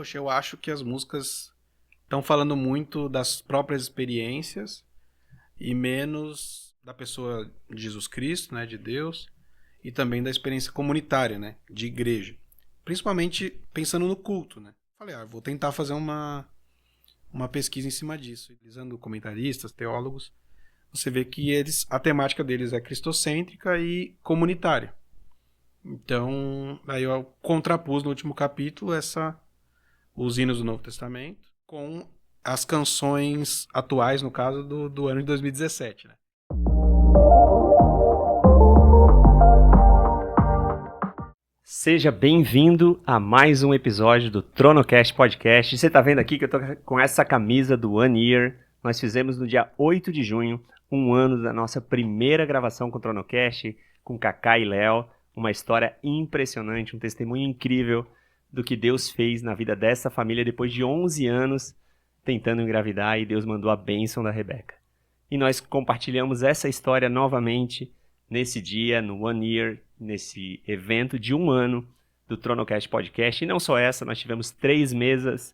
poxa, eu acho que as músicas estão falando muito das próprias experiências e menos da pessoa de Jesus Cristo, né, de Deus, e também da experiência comunitária, né, de igreja. Principalmente pensando no culto, né. Falei, vou tentar fazer uma pesquisa em cima disso. Utilizando comentaristas, teólogos, você vê que a temática deles é cristocêntrica e comunitária. Então, aí eu contrapus no último capítulo os hinos do Novo Testamento com as canções atuais, no caso, do ano de 2017, né? Seja bem-vindo a mais um episódio do Tronocast Podcast. Você tá vendo aqui que eu tô com essa camisa do One Year. Nós fizemos no dia 8 de junho, um ano da nossa primeira gravação com o Tronocast, com Cacá e Léo. Uma história impressionante, um testemunho incrível do que Deus fez na vida dessa família depois de 11 anos tentando engravidar, e Deus mandou a bênção da Rebeca. E nós compartilhamos essa história novamente nesse dia, no One Year, nesse evento de um ano do Tronocast Podcast. E não só essa, nós tivemos 3 mesas,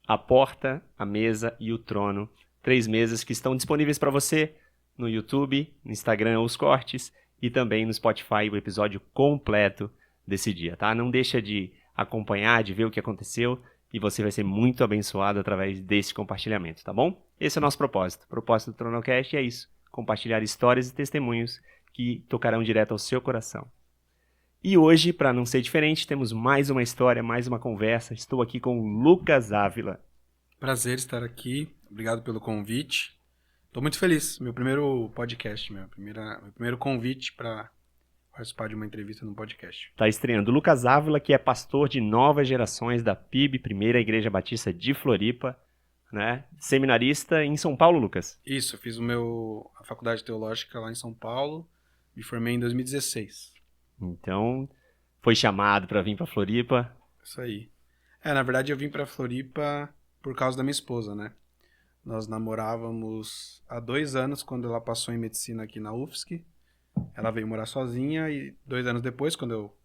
a porta, a mesa e o trono. 3 mesas que estão disponíveis para você no YouTube, no Instagram, os cortes, e também no Spotify, o episódio completo desse dia, tá? Não deixa de acompanhar, de ver o que aconteceu, e você vai ser muito abençoado através desse compartilhamento, tá bom? Esse é o nosso propósito. O propósito do Tronocast é isso, compartilhar histórias e testemunhos que tocarão direto ao seu coração. E hoje, para não ser diferente, temos mais uma história, mais uma conversa. Estou aqui com o Lucas Ávila. Prazer estar aqui, obrigado pelo convite. Estou muito feliz, meu primeiro podcast, meu primeiro convite para participar de uma entrevista no podcast. Está estreando o Lucas Ávila, que é pastor de novas gerações da PIB, Primeira Igreja Batista de Floripa, né? Seminarista em São Paulo, Lucas. Isso, eu fiz a faculdade teológica lá em São Paulo, me formei em 2016. Então, foi chamado para vir para Floripa. Isso aí. Na verdade eu vim para Floripa por causa da minha esposa, né? Nós namorávamos há 2 anos, quando ela passou em medicina aqui na UFSC. Ela veio morar sozinha e 2 anos depois, quando eu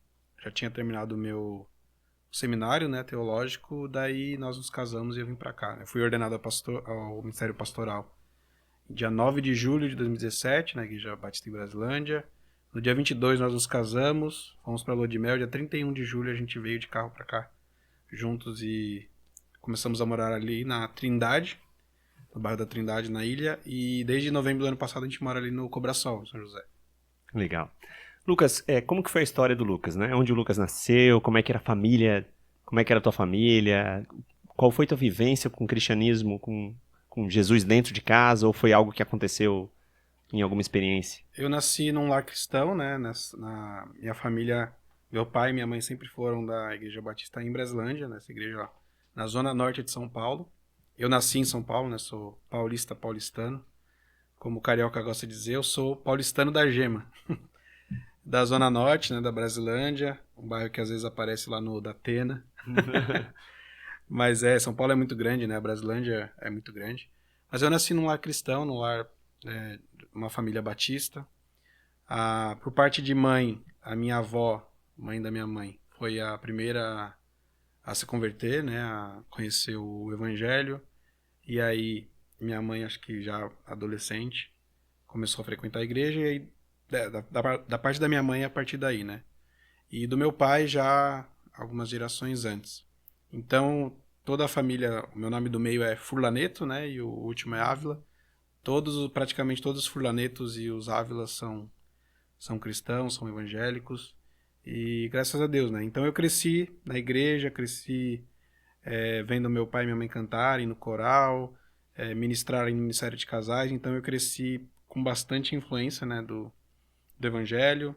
já tinha terminado o meu seminário, né, teológico, daí nós nos casamos e eu vim para cá. Eu fui ordenado ao Ministério Pastoral dia 9 de julho de 2017, na Igreja Batista em Brasilândia. No dia 22 nós nos casamos, fomos para Lua de Mel. Dia 31 de julho a gente veio de carro para cá juntos e começamos a morar ali na Trindade, no bairro da Trindade, na ilha. E desde novembro do ano passado a gente mora ali no Cobrasol, em São José. Legal. Lucas, como que foi a história do Lucas, né? Onde o Lucas nasceu, como é que era a família, como é que era a tua família, qual foi a tua vivência com o cristianismo, com Jesus dentro de casa, ou foi algo que aconteceu em alguma experiência? Eu nasci num lar cristão, né? Na minha família, meu pai e minha mãe sempre foram da Igreja Batista em Brasilândia, nessa igreja na zona norte de São Paulo. Eu nasci em São Paulo, né? Sou paulistano. Como o carioca gosta de dizer, eu sou paulistano da Gema. Da zona norte, né? Da Brasilândia, um bairro que às vezes aparece lá no Datena. Mas São Paulo é muito grande, né? A Brasilândia é muito grande. Mas eu nasci num lar cristão, uma família batista. Por parte de mãe, a minha avó, mãe da minha mãe, foi a primeira a se converter, né? A conhecer o evangelho. E aí, minha mãe, acho que já adolescente, começou a frequentar a igreja. E aí, da parte da minha mãe, a partir daí, né? E do meu pai, já algumas gerações antes. Então, toda a família, o meu nome do meio é Furlaneto, né? E o último é Ávila. Praticamente todos os Furlanetos e os Ávilas são cristãos, são evangélicos. E graças a Deus, né? Então eu cresci na igreja, vendo meu pai e minha mãe cantarem no coral, ministrarem no Ministério de Casais. Então eu cresci com bastante influência, né, do evangelho,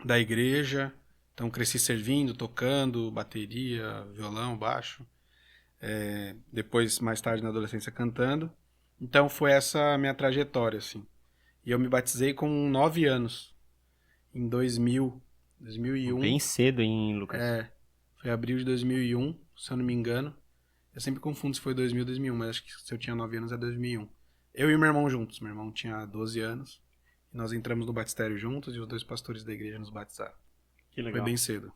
da igreja. Então cresci servindo, tocando, bateria, violão, baixo. Depois, mais tarde na adolescência, cantando. Então foi essa a minha trajetória, assim. E eu me batizei com 9 anos, em 2001. Bem cedo, hein, Lucas? Foi abril de 2001, se eu não me engano. Eu sempre confundo se foi 2000 ou 2001, mas acho que se eu tinha 9 anos é 2001. Eu e meu irmão juntos. Meu irmão tinha 12 anos. E nós entramos no batistério juntos e os 2 pastores da igreja nos batizaram. Que legal. Foi bem cedo.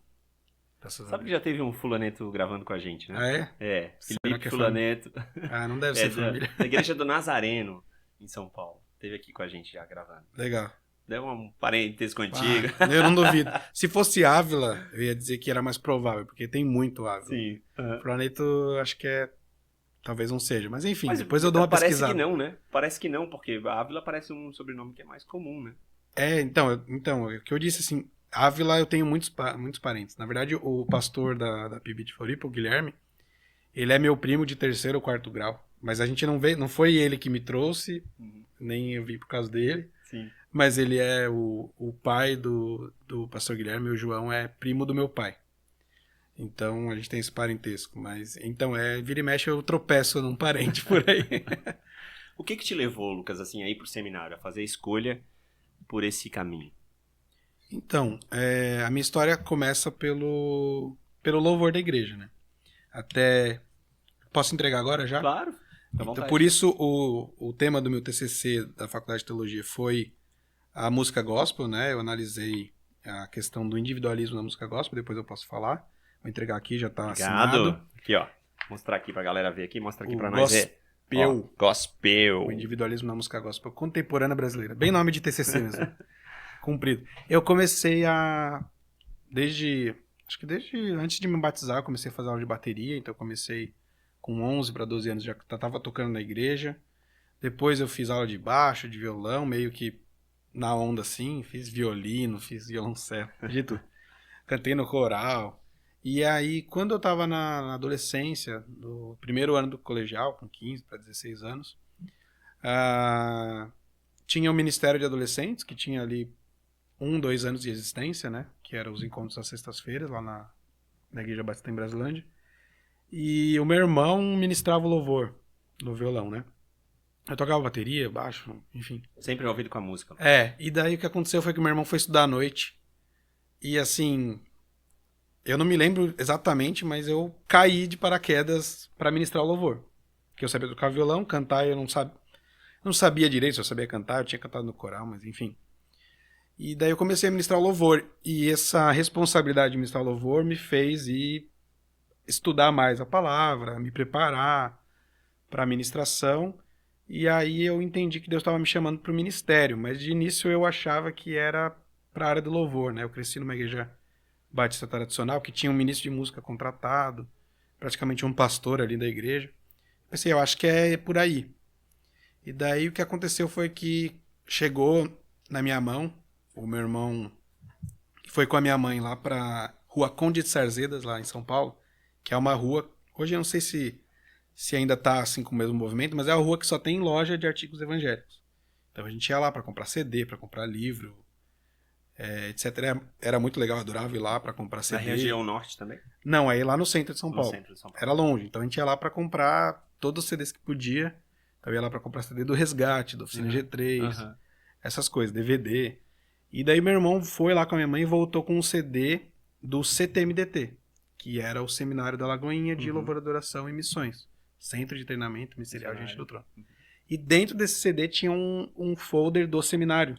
Graças a Sabe que Deus. já teve um fulaneto gravando com a gente, né? Ah, é? É, Será Felipe que é Fulaneto. Ah, não deve ser família. Da igreja do Nazareno, em São Paulo. Teve aqui com a gente já gravando. Legal. Deu um parentesco Ah, antigo. eu não duvido. Se fosse Ávila, eu ia dizer que era mais provável, porque tem muito Ávila. Sim. Uhum. Planeto, acho que talvez não seja. Mas enfim, Mas depois eu dou uma parece pesquisada. que não, né? Parece que não, porque Ávila parece um sobrenome que é mais comum, né? Então, o que eu disse assim, Ávila eu tenho muitos parentes. Na verdade, o pastor da PIB de Floripa, o Guilherme, ele é meu primo de terceiro ou quarto grau. Mas a gente não foi ele que me trouxe, nem eu vim por causa dele. Sim. Mas ele é o pai do pastor Guilherme, e o João é primo do meu pai. Então a gente tem esse parentesco. Mas então, vira e mexe eu tropeço num parente por aí. O que te levou, Lucas, assim, a ir pro seminário, a fazer a escolha por esse caminho? Então, a minha história começa pelo louvor da igreja, né? Até. Posso entregar agora já? Claro. Então, por isso, o tema do meu TCC da Faculdade de Teologia foi a música gospel, né? Eu analisei a questão do individualismo na música gospel, depois eu posso falar. Vou entregar aqui, já tá assinado. Aqui, ó. Mostrar aqui pra galera ver aqui, mostra aqui pra nós gospel. ver. Ó, gospel. O individualismo na música gospel contemporânea brasileira. Bem nome de TCC mesmo. Cumprido. Eu comecei desde antes de me batizar, eu comecei a fazer aula de bateria, então eu comecei com 11 para 12 anos, já estava tocando na igreja. Depois eu fiz aula de baixo, de violão, meio que na onda assim, fiz violino, fiz violoncelo, de tudo. Cantei no coral. E aí, quando eu estava na adolescência, no primeiro ano do colegial, com 15 para 16 anos, tinha o Ministério de Adolescentes, que tinha ali 2 anos de existência, né? Que eram os encontros às sextas-feiras, lá na Igreja Batista em Brasilândia. E o meu irmão ministrava o louvor no violão, né? Eu tocava bateria, baixo, enfim. Sempre envolvido com a música. E daí o que aconteceu foi que o meu irmão foi estudar à noite. E assim, eu não me lembro exatamente, mas eu caí de paraquedas para ministrar o louvor. Porque eu sabia tocar violão, cantar eu não sabia direito se eu sabia cantar, eu tinha cantado no coral, mas enfim. E daí eu comecei a ministrar o louvor. E essa responsabilidade de ministrar o louvor me fez ir estudar mais a palavra, me preparar para a ministração. E aí eu entendi que Deus estava me chamando para o ministério. Mas de início eu achava que era para a área do louvor, né? Eu cresci numa igreja batista tradicional que tinha um ministro de música contratado, praticamente um pastor ali da igreja. Pensei, eu acho que é por aí. E daí o que aconteceu foi que chegou na minha mão, o meu irmão foi com a minha mãe lá para Rua Conde de Sarzedas, lá em São Paulo, que é uma rua, hoje eu não sei se ainda tá assim com o mesmo movimento, mas é uma rua que só tem loja de artigos evangélicos. Então a gente ia lá para comprar CD, para comprar livro, etc. Era muito legal, eu adorava ir lá para comprar CD. Na região norte também? Não, aí lá no centro de São Paulo. Centro de São Paulo. Era longe, então a gente ia lá para comprar todos os CDs que podia. Então eu ia lá para comprar CD do Resgate, do Oficina G3, essas coisas, DVD. E daí meu irmão foi lá com a minha mãe e voltou com um CD do CTMDT, que era o Seminário da Lagoinha de Louvor, Adoração e Missões. Centro de Treinamento Ministerial Gente do Trono. E dentro desse CD tinha um folder do seminário.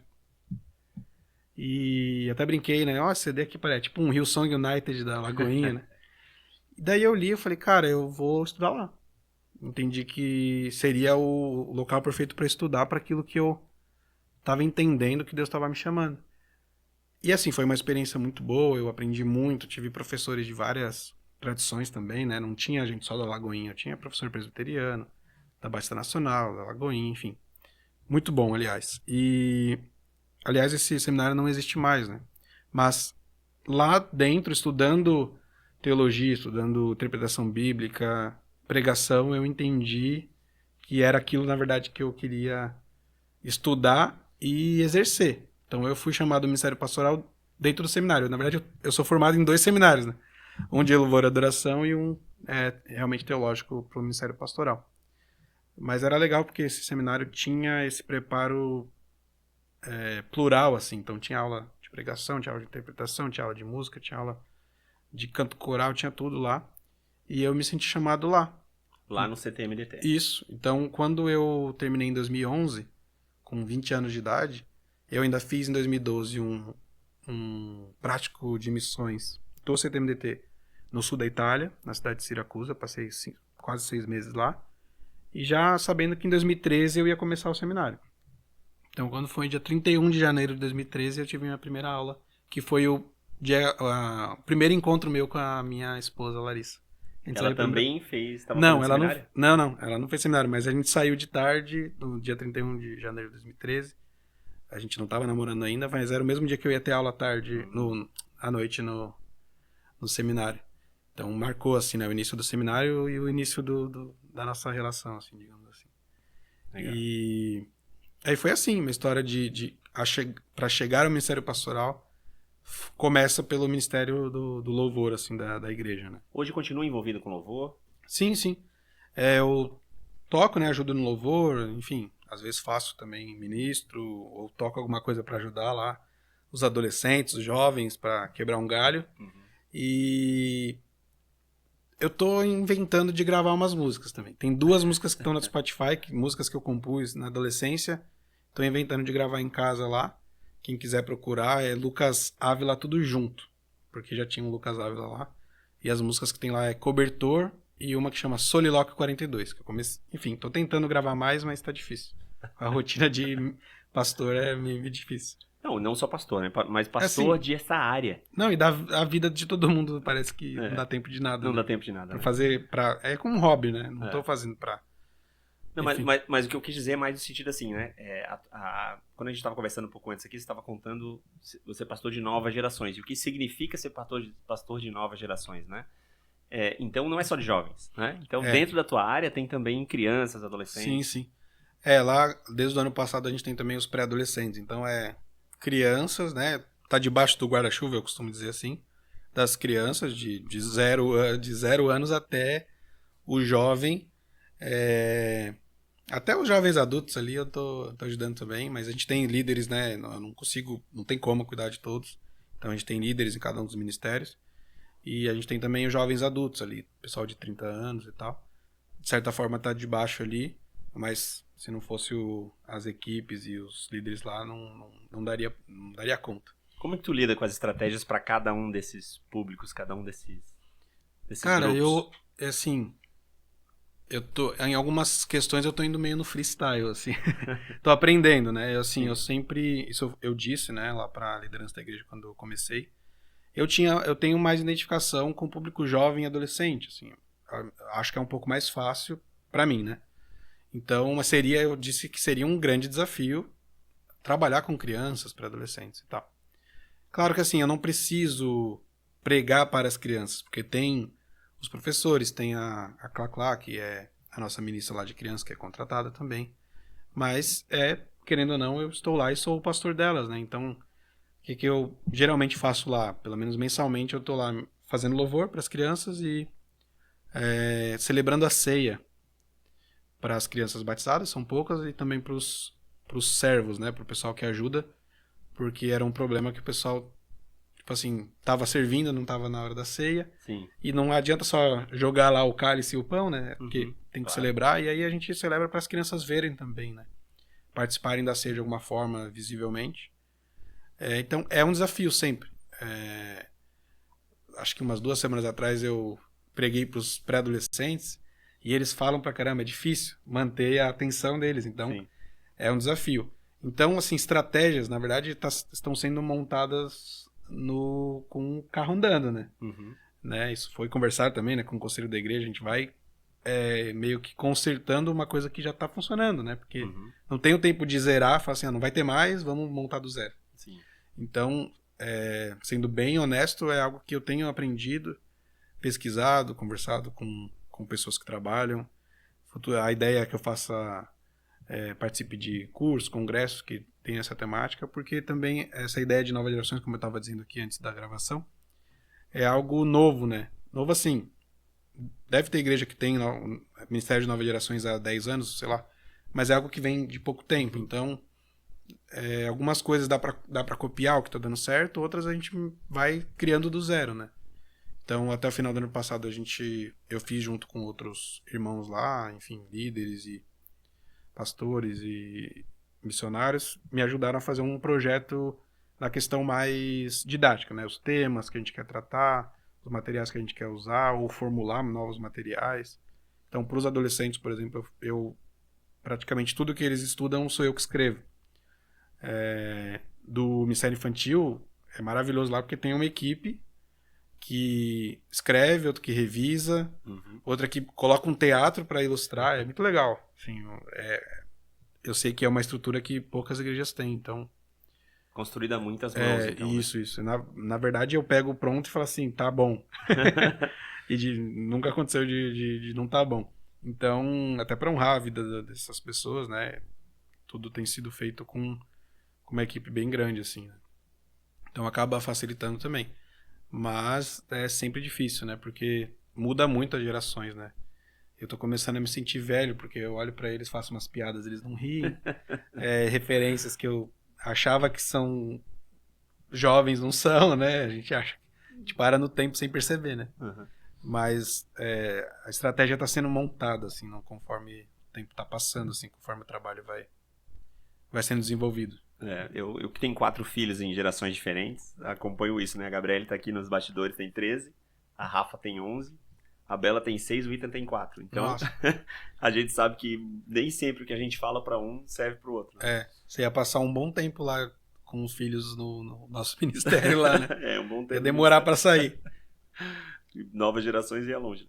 E até brinquei, né? Ó, esse CD aqui parece tipo um Hillsong United da Lagoinha, né? E daí eu li e falei, cara, eu vou estudar lá. Entendi que seria o local perfeito para estudar para aquilo que eu estava entendendo que Deus estava me chamando. E assim, foi uma experiência muito boa, eu aprendi muito, tive professores de várias tradições também, né? Não tinha gente só da Lagoinha, eu tinha professor presbiteriano, da Batista Nacional, da Lagoinha, enfim. Muito bom, aliás. E, aliás, esse seminário não existe mais, né? Mas lá dentro, estudando teologia, estudando interpretação bíblica, pregação, eu entendi que era aquilo, na verdade, que eu queria estudar e exercer. Então eu fui chamado ao Ministério Pastoral dentro do seminário. Na verdade, eu sou formado em 2 seminários, né? Um de louvor e adoração e um realmente teológico para o Ministério Pastoral. Mas era legal porque esse seminário tinha esse preparo plural, assim. Então tinha aula de pregação, tinha aula de interpretação, tinha aula de música, tinha aula de canto coral, tinha tudo lá. E eu me senti chamado lá. Lá no CTMDT. Isso. Então, quando eu terminei em 2011, com 20 anos de idade, eu ainda fiz em 2012 um prático de missões do CTMDT no sul da Itália, na cidade de Siracusa, passei quase 6 meses lá, e já sabendo que em 2013 eu ia começar o seminário. Então, quando foi dia 31 de janeiro de 2013, eu tive minha primeira aula, que foi o primeiro encontro meu com a minha esposa, Larissa. Ela também fez, estava Não, fazendo ela seminário? não, ela não fez seminário, mas a gente saiu de tarde, no dia 31 de janeiro de 2013. A gente não estava namorando ainda, mas era o mesmo dia que eu ia ter aula à tarde, à noite no seminário. Então marcou assim, né, o início do seminário e o início da nossa relação, assim, digamos assim. Legal. E aí foi assim, uma história para chegar ao ministério pastoral começa pelo ministério do louvor, assim, da igreja, né? Hoje continua envolvido com louvor? Sim, sim. Eu toco, né, ajudo no louvor, enfim, às vezes faço também ministro ou toco alguma coisa para ajudar lá os adolescentes, os jovens, para quebrar um galho. E eu tô inventando de gravar umas músicas também. Tem 2 músicas que estão no Spotify, músicas que eu compus na adolescência. Tô inventando de gravar em casa lá. Quem quiser procurar é Lucas Ávila tudo junto, porque já tinha um Lucas Ávila lá. E as músicas que tem lá é Cobertor e uma que chama Solilóquio 42, que eu comecei, enfim, tô tentando gravar mais, mas tá difícil. A rotina de pastor é meio difícil. Não só pastor, né? Mas pastor Assim, de essa área. não, e a vida de todo mundo parece que não dá tempo de nada, Não né? dá tempo de nada, Pra né? fazer, é como um hobby, né? Não tô fazendo pra... Não, Enfim. mas o que eu quis dizer é mais no sentido assim, né? Quando a gente estava conversando um pouco antes aqui, você estava contando você é pastor de novas gerações. E o que significa ser pastor de novas gerações, né? Então não é só de jovens, né? Então dentro da tua área tem também crianças, adolescentes. Sim, sim. Lá, desde o ano passado, a gente tem também os pré-adolescentes. Então, crianças, né? Tá debaixo do guarda-chuva, eu costumo dizer assim. Das crianças de 0 anos até o jovem. Até os jovens adultos ali eu tô ajudando também. Mas a gente tem líderes, né? Eu não consigo, não tem como cuidar de todos. Então, a gente tem líderes em cada um dos ministérios. E a gente tem também os jovens adultos ali. Pessoal de 30 anos e tal. De certa forma, tá debaixo ali. Mas se não fosse as equipes e os líderes lá, não daria conta. Como é que tu lida com as estratégias para cada um desses públicos, cada um desses Cara, grupos? assim, em algumas questões eu tô indo meio no freestyle, assim. Tô aprendendo, né? Eu sempre, isso eu disse, né, lá pra liderança da igreja quando eu comecei. Eu tenho mais identificação com o público jovem e adolescente, assim. Acho que é um pouco mais fácil pra mim, né? Então, eu disse que seria um grande desafio trabalhar com crianças, pré-adolescentes e tal. Claro que assim, eu não preciso pregar para as crianças, porque tem os professores, tem a Clá, que é a nossa ministra lá de crianças, que é contratada também. Mas, querendo ou não, eu estou lá e sou o pastor delas, né? Então, o que eu geralmente faço lá? Pelo menos mensalmente eu estou lá fazendo louvor para as crianças e celebrando a ceia para as crianças batizadas, são poucas, e também para os servos, né? Para o pessoal que ajuda, porque era um problema que o pessoal, tipo assim, tava servindo, não tava na hora da ceia. Sim. E não adianta só jogar lá o cálice e o pão, né? Porque tem que celebrar, e aí a gente celebra para as crianças verem também, né? Participarem da ceia de alguma forma, visivelmente. Então, é um desafio sempre. Acho que umas 2 semanas atrás eu preguei para os pré-adolescentes e eles falam pra caramba, é difícil manter a atenção deles. Então, Sim. é um desafio. Então, assim, estratégias, na verdade, estão sendo montadas com o carro andando, né? Né? Isso foi conversado também, né, com o conselho da igreja. A gente vai meio que consertando uma coisa que já está funcionando, né? Porque não tem o tempo de zerar, falar assim, não vai ter mais, vamos montar do zero. Sim. Então, sendo bem honesto, é algo que eu tenho aprendido, pesquisado, conversado com pessoas que trabalham. A ideia é que eu participe de cursos, congressos que tem essa temática, porque também essa ideia de novas gerações, como eu estava dizendo aqui antes da gravação, é algo novo, né? Novo assim, deve ter igreja que tem Ministério de Novas Gerações há 10 anos, sei lá, mas é algo que vem de pouco tempo, então algumas coisas dá pra copiar o que tá dando certo, outras a gente vai criando do zero, né? Então, até o final do ano passado, eu fiz junto com outros irmãos lá, enfim, líderes e pastores e missionários, me ajudaram a fazer um projeto na questão mais didática, né? Os temas que a gente quer tratar, os materiais que a gente quer usar ou formular novos materiais. Então, para os adolescentes, por exemplo, eu praticamente tudo que eles estudam sou eu que escrevo. Do Mistério Infantil é maravilhoso lá porque tem uma equipe que escreve, outra que revisa, outra que coloca um teatro para ilustrar. É muito legal. Assim, eu sei que é uma estrutura que poucas igrejas têm, então... Construída a muitas mãos, então. Isso. Na verdade, eu pego pronto e falo assim, tá bom. Nunca aconteceu de não tá bom. Então, até para honrar a vida dessas pessoas, né? Tudo tem sido feito com uma equipe bem grande, assim, né? Então acaba facilitando também. Mas é sempre difícil, né? Porque muda muito as gerações, né? Eu tô começando a me sentir velho, porque eu olho pra eles, faço umas piadas, eles não riem. Referências que eu achava que são jovens, não são, né? A gente acha. A gente para no tempo sem perceber, né? Mas a estratégia tá sendo montada, assim, não, conforme o tempo tá passando, assim, conforme o trabalho vai sendo desenvolvido. Eu que tenho 4 filhos em gerações diferentes, acompanho isso, né? A Gabriele tá aqui nos bastidores, tem 13, a Rafa tem 11, a Bela tem 6, o Ethan tem 4. Então, a gente sabe que nem sempre o que a gente fala pra um serve pro outro. Né? Você ia passar um bom tempo lá com os filhos no nosso ministério lá, né? Um bom tempo. Ia demorar pra sair. Novas gerações ia longe.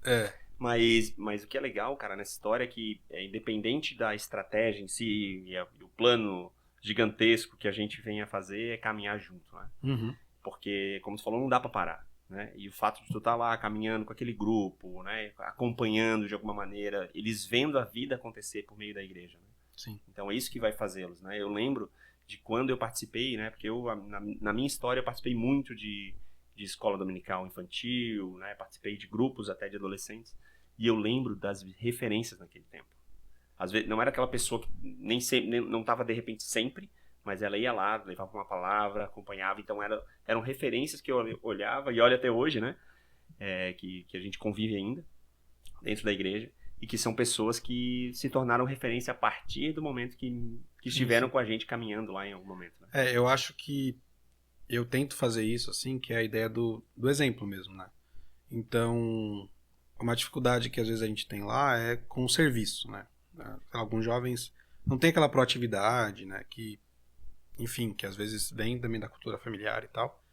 Mas o que é legal, cara, nessa história é que, independente da estratégia em si e o plano gigantesco que a gente vem a fazer, é caminhar junto, né? Porque, como tu falou, não dá pra parar, né? E o fato de tu estar lá caminhando com aquele grupo, né? Acompanhando de alguma maneira, eles vendo a vida acontecer por meio da igreja, né? Sim. Então é isso que vai fazê-los, né? Eu lembro de quando eu participei, né? Porque na minha história, eu participei muito de escola dominical infantil, né? Participei de grupos até de adolescentes. E eu lembro das referências naquele tempo. Às vezes, não era aquela pessoa que não estava de repente sempre, mas ela ia lá, levava uma palavra, acompanhava. Então eram referências que eu olhava, e olha até hoje, né? Que a gente convive ainda dentro da igreja. E que são pessoas que se tornaram referência a partir do momento que estiveram com a gente caminhando lá em algum momento. Né? Eu acho que eu tento fazer isso, assim, que é a ideia do exemplo mesmo, né? Então, uma dificuldade que às vezes a gente tem lá é com o serviço, né? Alguns jovens não têm aquela proatividade, né? Que, enfim, que às vezes vem também da cultura familiar e tal.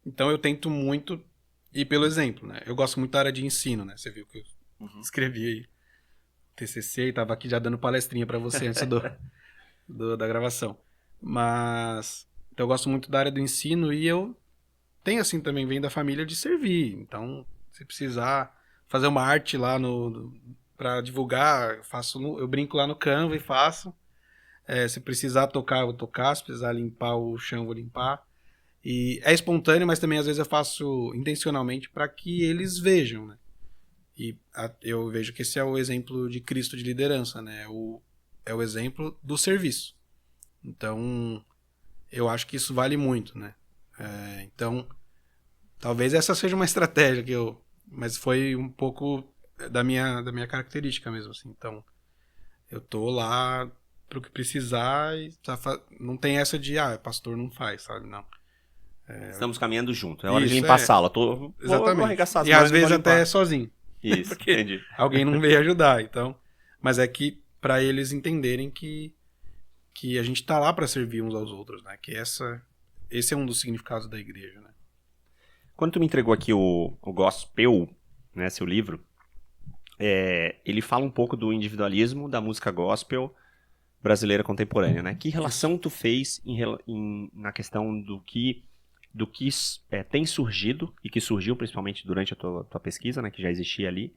Então eu tento muito ir pelo exemplo, né? Eu gosto muito da área de ensino, né? Você viu que eu escrevi aí TCC e tava aqui já dando palestrinha para você antes da gravação. Mas então eu gosto muito da área do ensino e eu tenho assim também, vem da família de servir. Então, se precisar fazer uma arte lá para divulgar, eu brinco lá no Canva e faço. Se precisar tocar, eu vou tocar. Se precisar limpar o chão, eu vou limpar. E é espontâneo, mas também às vezes eu faço intencionalmente para que eles vejam, né? E eu vejo que esse é o exemplo de Cristo de liderança, né? É o exemplo do serviço. Então, eu acho que isso vale muito, né? Então, talvez essa seja uma estratégia mas foi um pouco da minha característica mesmo, assim. Então, eu tô lá pro que precisar e não tem essa de, pastor não faz, sabe? Não. Estamos caminhando junto. É hora de limpar a sala. Exatamente. Vou arregaçar as e mãos às vezes até sozinho. Isso, porque entendi. Alguém não veio ajudar, então. Mas é que para eles entenderem que a gente tá lá para servir uns aos outros, né? Que esse é um dos significados da igreja, né? Quando tu me entregou aqui o Gospel, né, seu livro, ele fala um pouco do individualismo da música gospel brasileira contemporânea, né? Que relação tu fez na questão do que tem surgido, e que surgiu principalmente durante a tua pesquisa, né, que já existia ali,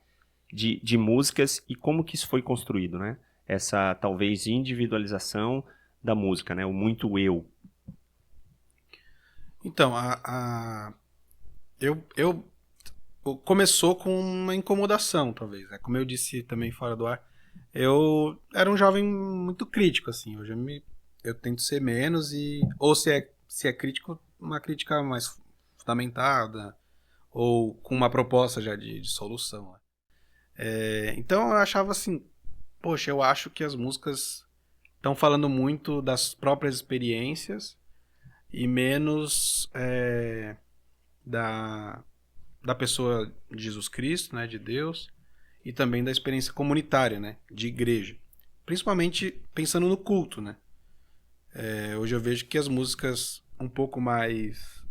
de músicas, e como que isso foi construído, né? Essa, talvez, individualização da música, né? O muito eu. Então, começou com uma incomodação, talvez, né? Como eu disse também fora do ar, eu era um jovem muito crítico, assim. Hoje eu tento ser menos ou se é crítico, uma crítica mais fundamentada ou com uma proposta já de solução. Né? Então eu achava assim, poxa, eu acho que as músicas estão falando muito das próprias experiências e menos da pessoa de Jesus Cristo, né, de Deus, e também da experiência comunitária, né, de igreja. Principalmente pensando no culto, né. Hoje eu vejo que as músicas um pouco mais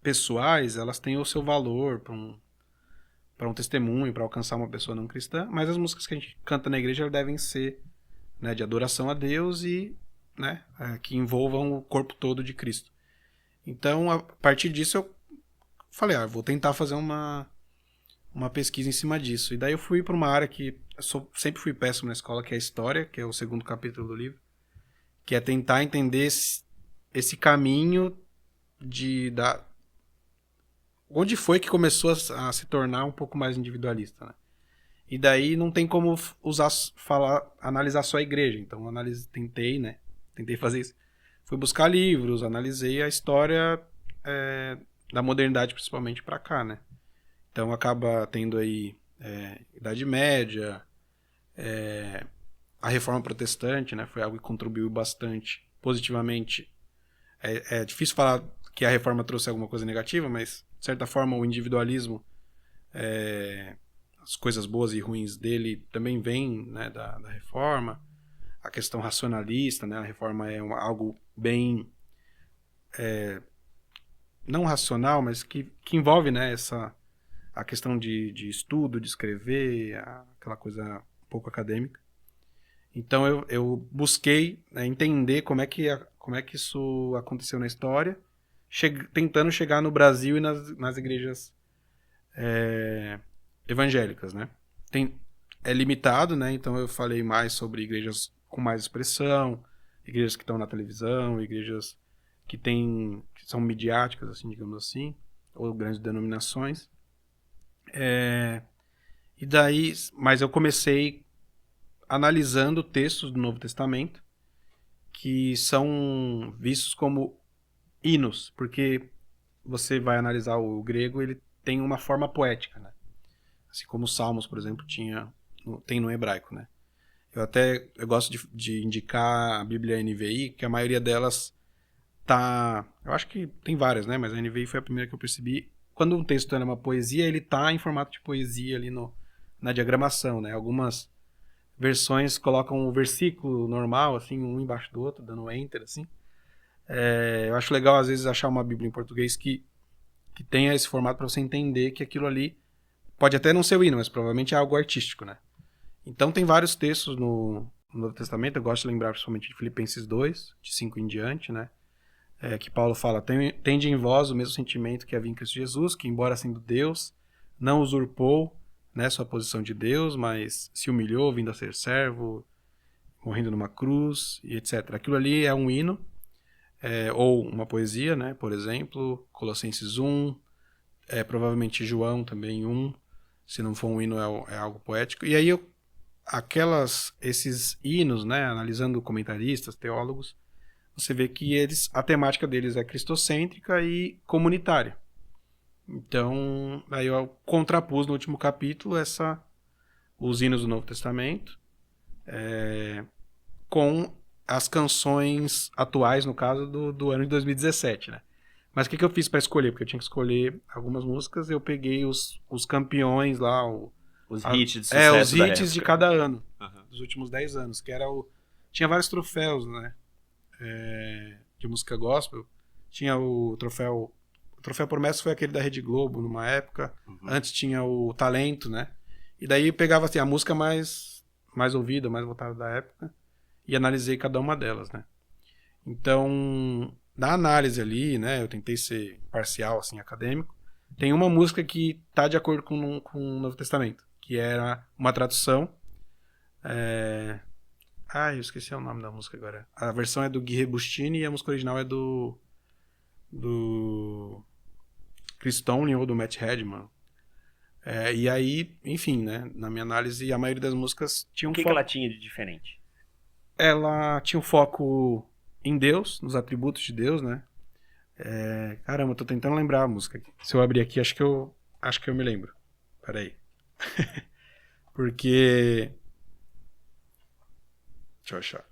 pessoais, elas têm o seu valor para um testemunho, para alcançar uma pessoa não cristã, mas as músicas que a gente canta na igreja devem ser, né, de adoração a Deus e, né, que envolvam o corpo todo de Cristo. Então, a partir disso, eu falei, vou tentar fazer uma pesquisa em cima disso. E daí eu fui para uma área que sempre fui péssimo na escola, que é a história, que é o segundo capítulo do livro, que é tentar entender esse caminho onde foi que começou a se tornar um pouco mais individualista, né? E daí não tem como analisar só a igreja. Então tentei fazer isso. Fui buscar livros, analisei a história da modernidade principalmente para cá, né? Então acaba tendo aí Idade Média, a Reforma Protestante, né? Foi algo que contribuiu bastante positivamente. É difícil falar que a Reforma trouxe alguma coisa negativa, mas de certa forma o individualismo, as coisas boas e ruins dele também vêm, né, da Reforma. A questão racionalista, né? A Reforma é algo bem não racional, mas que envolve, né, a questão de estudo, de escrever, aquela coisa um pouco acadêmica. Então eu busquei, né, entender como é que isso aconteceu na história, tentando chegar no Brasil e nas igrejas evangélicas, né? É limitado, né? Então eu falei mais sobre igrejas com mais expressão, igrejas que estão na televisão, igrejas que são midiáticas, assim, digamos assim, ou grandes denominações. E daí, mas eu comecei analisando textos do Novo Testamento que são vistos como hinos, porque você vai analisar o grego, ele tem uma forma poética, né? Assim como os Salmos, por exemplo, tem no hebraico, né? Eu gosto de indicar a Bíblia NVI, que a maioria delas eu acho que tem várias, né? Mas a NVI foi a primeira que eu percebi. Quando um texto é uma poesia, ele tá em formato de poesia ali na diagramação, né? Algumas versões colocam o versículo normal, assim, um embaixo do outro, dando enter, assim. Eu acho legal, às vezes, achar uma Bíblia em português que tenha esse formato para você entender que aquilo ali pode até não ser o hino, mas provavelmente é algo artístico, né? Então tem vários textos no Novo Testamento, eu gosto de lembrar principalmente de Filipenses 2, de 5 em diante, né? Que Paulo fala, tende em vós o mesmo sentimento que havia em Cristo Jesus, que embora sendo Deus, não usurpou, né, sua posição de Deus, mas se humilhou, vindo a ser servo, morrendo numa cruz, e etc. Aquilo ali é um hino, ou uma poesia, né, por exemplo, Colossenses 1, provavelmente João também 1, se não for um hino é algo poético. E aí esses hinos, né, analisando comentaristas, teólogos, você vê que a temática deles é cristocêntrica e comunitária. Então, aí eu contrapus no último capítulo os hinos do Novo Testamento com as canções atuais, no caso do ano de 2017, né? Mas o que eu fiz para escolher? Porque eu tinha que escolher algumas músicas, eu peguei os campeões lá, os hits de sucesso os hits da época. de cada ano, Uhum. dos últimos 10 anos, que tinha vários troféus, né? De música gospel. Tinha o troféu Promessa, foi aquele da Rede Globo numa época. Uhum. Antes tinha o Talento, né? E daí pegava assim, a música mais ouvida, mais votada da época, e analisei cada uma delas, né? Então, na análise ali, né, eu tentei ser parcial, assim, acadêmico. Tem uma música que tá de acordo com o Novo Testamento, que era uma tradução. Eu esqueci o nome da música agora. A versão é do Gui Rebustini e a música original é do Chris Stone ou do Matt Redman. E aí, enfim, né, na minha análise, a maioria das músicas tinha um foco... O que ela tinha de diferente? Ela tinha um foco em Deus, nos atributos de Deus, né? Caramba, eu tô tentando lembrar a música aqui. Se eu abrir aqui, acho que eu me lembro. Peraí. Porque... Deixa eu achar.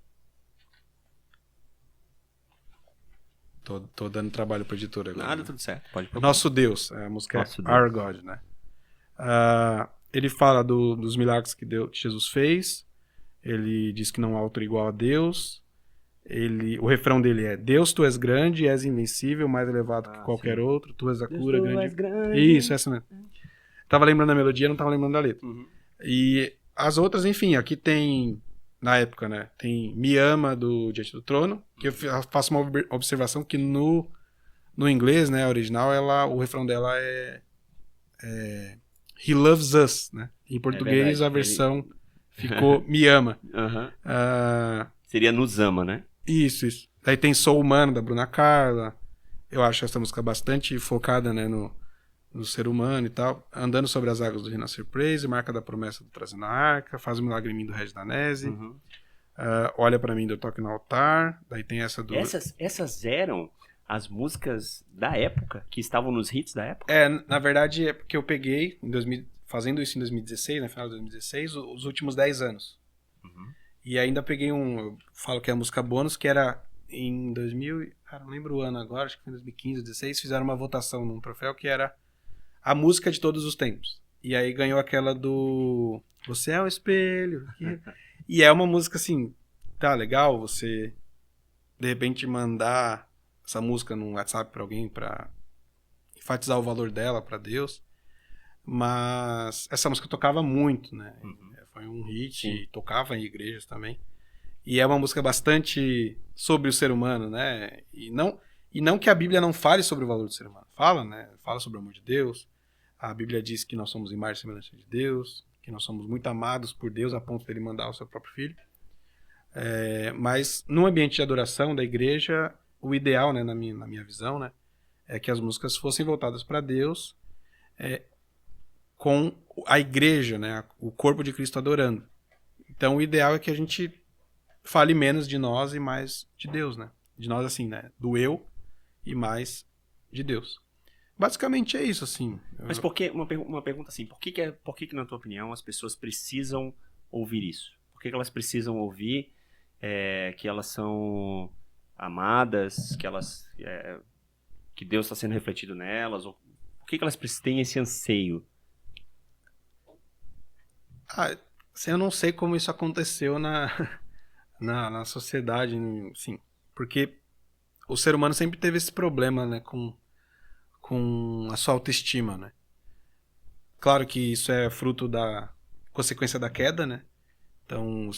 Tô dando trabalho pra editora agora. Nada, né? tudo certo. Pode propor. Nosso Deus, a música Nosso é Deus. Our God, né? Ele fala dos milagres que Jesus fez. Ele diz que não há outro igual a Deus. O refrão dele é: Deus, tu és grande, és invencível, mais elevado que qualquer sim. outro. Tu és a Deus, cura, tu grande. és grande. Isso, essa mesmo. Tava lembrando da melodia, não tava lembrando da letra. Uhum. E as outras, enfim, aqui tem, na época, né? Tem Me Ama, do Diante do Trono, que eu faço uma observação que no inglês, né, original, o refrão dela é He Loves Us, né? Em português, verdade, a versão ficou Me Ama. Uhum. Ah, Seria Nos Ama, né? isso. Daí tem Sou Humano, da Bruna Carla. Eu acho essa música bastante focada, né, no ser humano e tal. Andando sobre as águas do Renascer Praise, Marca da Promessa do Trazendo a Arca, Faz um Milagre em mim, do Regis Danese. Uhum. Olha pra mim, do Toque no Altar. Daí tem essa do... Essas eram as músicas da época, que estavam nos hits da época? Na verdade, é porque eu peguei, fazendo isso em 2016, no final de 2016, os últimos 10 anos. Uhum. E ainda peguei eu falo que é a música bônus, que era em 2000, cara, não lembro o ano agora, acho que foi em 2015, 2016, fizeram uma votação num troféu que era a música de todos os tempos. E aí ganhou aquela do Você é um espelho. E é uma música assim, tá legal você de repente mandar essa música num WhatsApp pra alguém pra enfatizar o valor dela pra Deus. Mas essa música tocava muito, né? Uhum. Foi um hit, Sim. tocava em igrejas também. E é uma música bastante sobre o ser humano, né? E não que a Bíblia não fale sobre o valor do ser humano. Fala, né? Fala sobre o amor de Deus. A Bíblia diz que nós somos imagem e semelhança de Deus, que nós somos muito amados por Deus a ponto dele mandar o seu próprio filho. Mas no ambiente de adoração da igreja, o ideal, né, na minha visão, né, é que as músicas fossem voltadas para Deus, com a igreja, né, o corpo de Cristo adorando. Então o ideal é que a gente fale menos de nós e mais de Deus, né? De nós assim, né? Do eu e mais de Deus. Basicamente é isso, assim. Mas por que, uma pergunta assim, por que na tua opinião as pessoas precisam ouvir isso? Por que elas precisam ouvir que elas são amadas, que Deus está sendo refletido nelas? Ou por que elas têm esse anseio? Eu não sei como isso aconteceu na sociedade, sim, porque o ser humano sempre teve esse problema, né, com a sua autoestima, né? Claro que isso é fruto da consequência da queda, né? Então,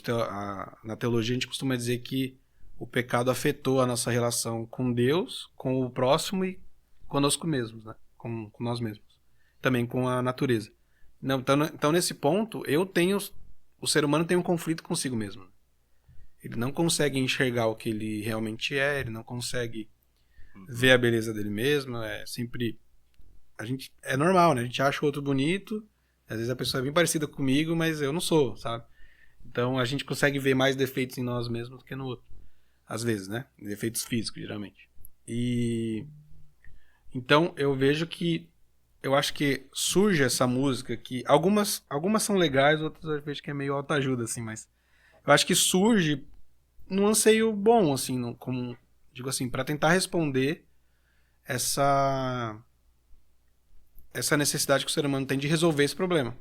na teologia a gente costuma dizer que o pecado afetou a nossa relação com Deus, com o próximo e conosco mesmos, né? Com nós mesmos. Também com a natureza. Então, nesse ponto, o ser humano tem um conflito consigo mesmo. Ele não consegue enxergar o que ele realmente é, ele não consegue ver a beleza dele mesmo, é normal, né? A gente acha o outro bonito, às vezes a pessoa é bem parecida comigo, mas eu não sou, sabe? Então a gente consegue ver mais defeitos em nós mesmos do que no outro. Às vezes, né? Defeitos físicos, geralmente. E então eu acho que surge essa música que algumas são legais, outras eu vejo que é meio autoajuda, assim, mas eu acho que surge num anseio bom, assim, como digo assim, para tentar responder essa necessidade que o ser humano tem de resolver esse problema.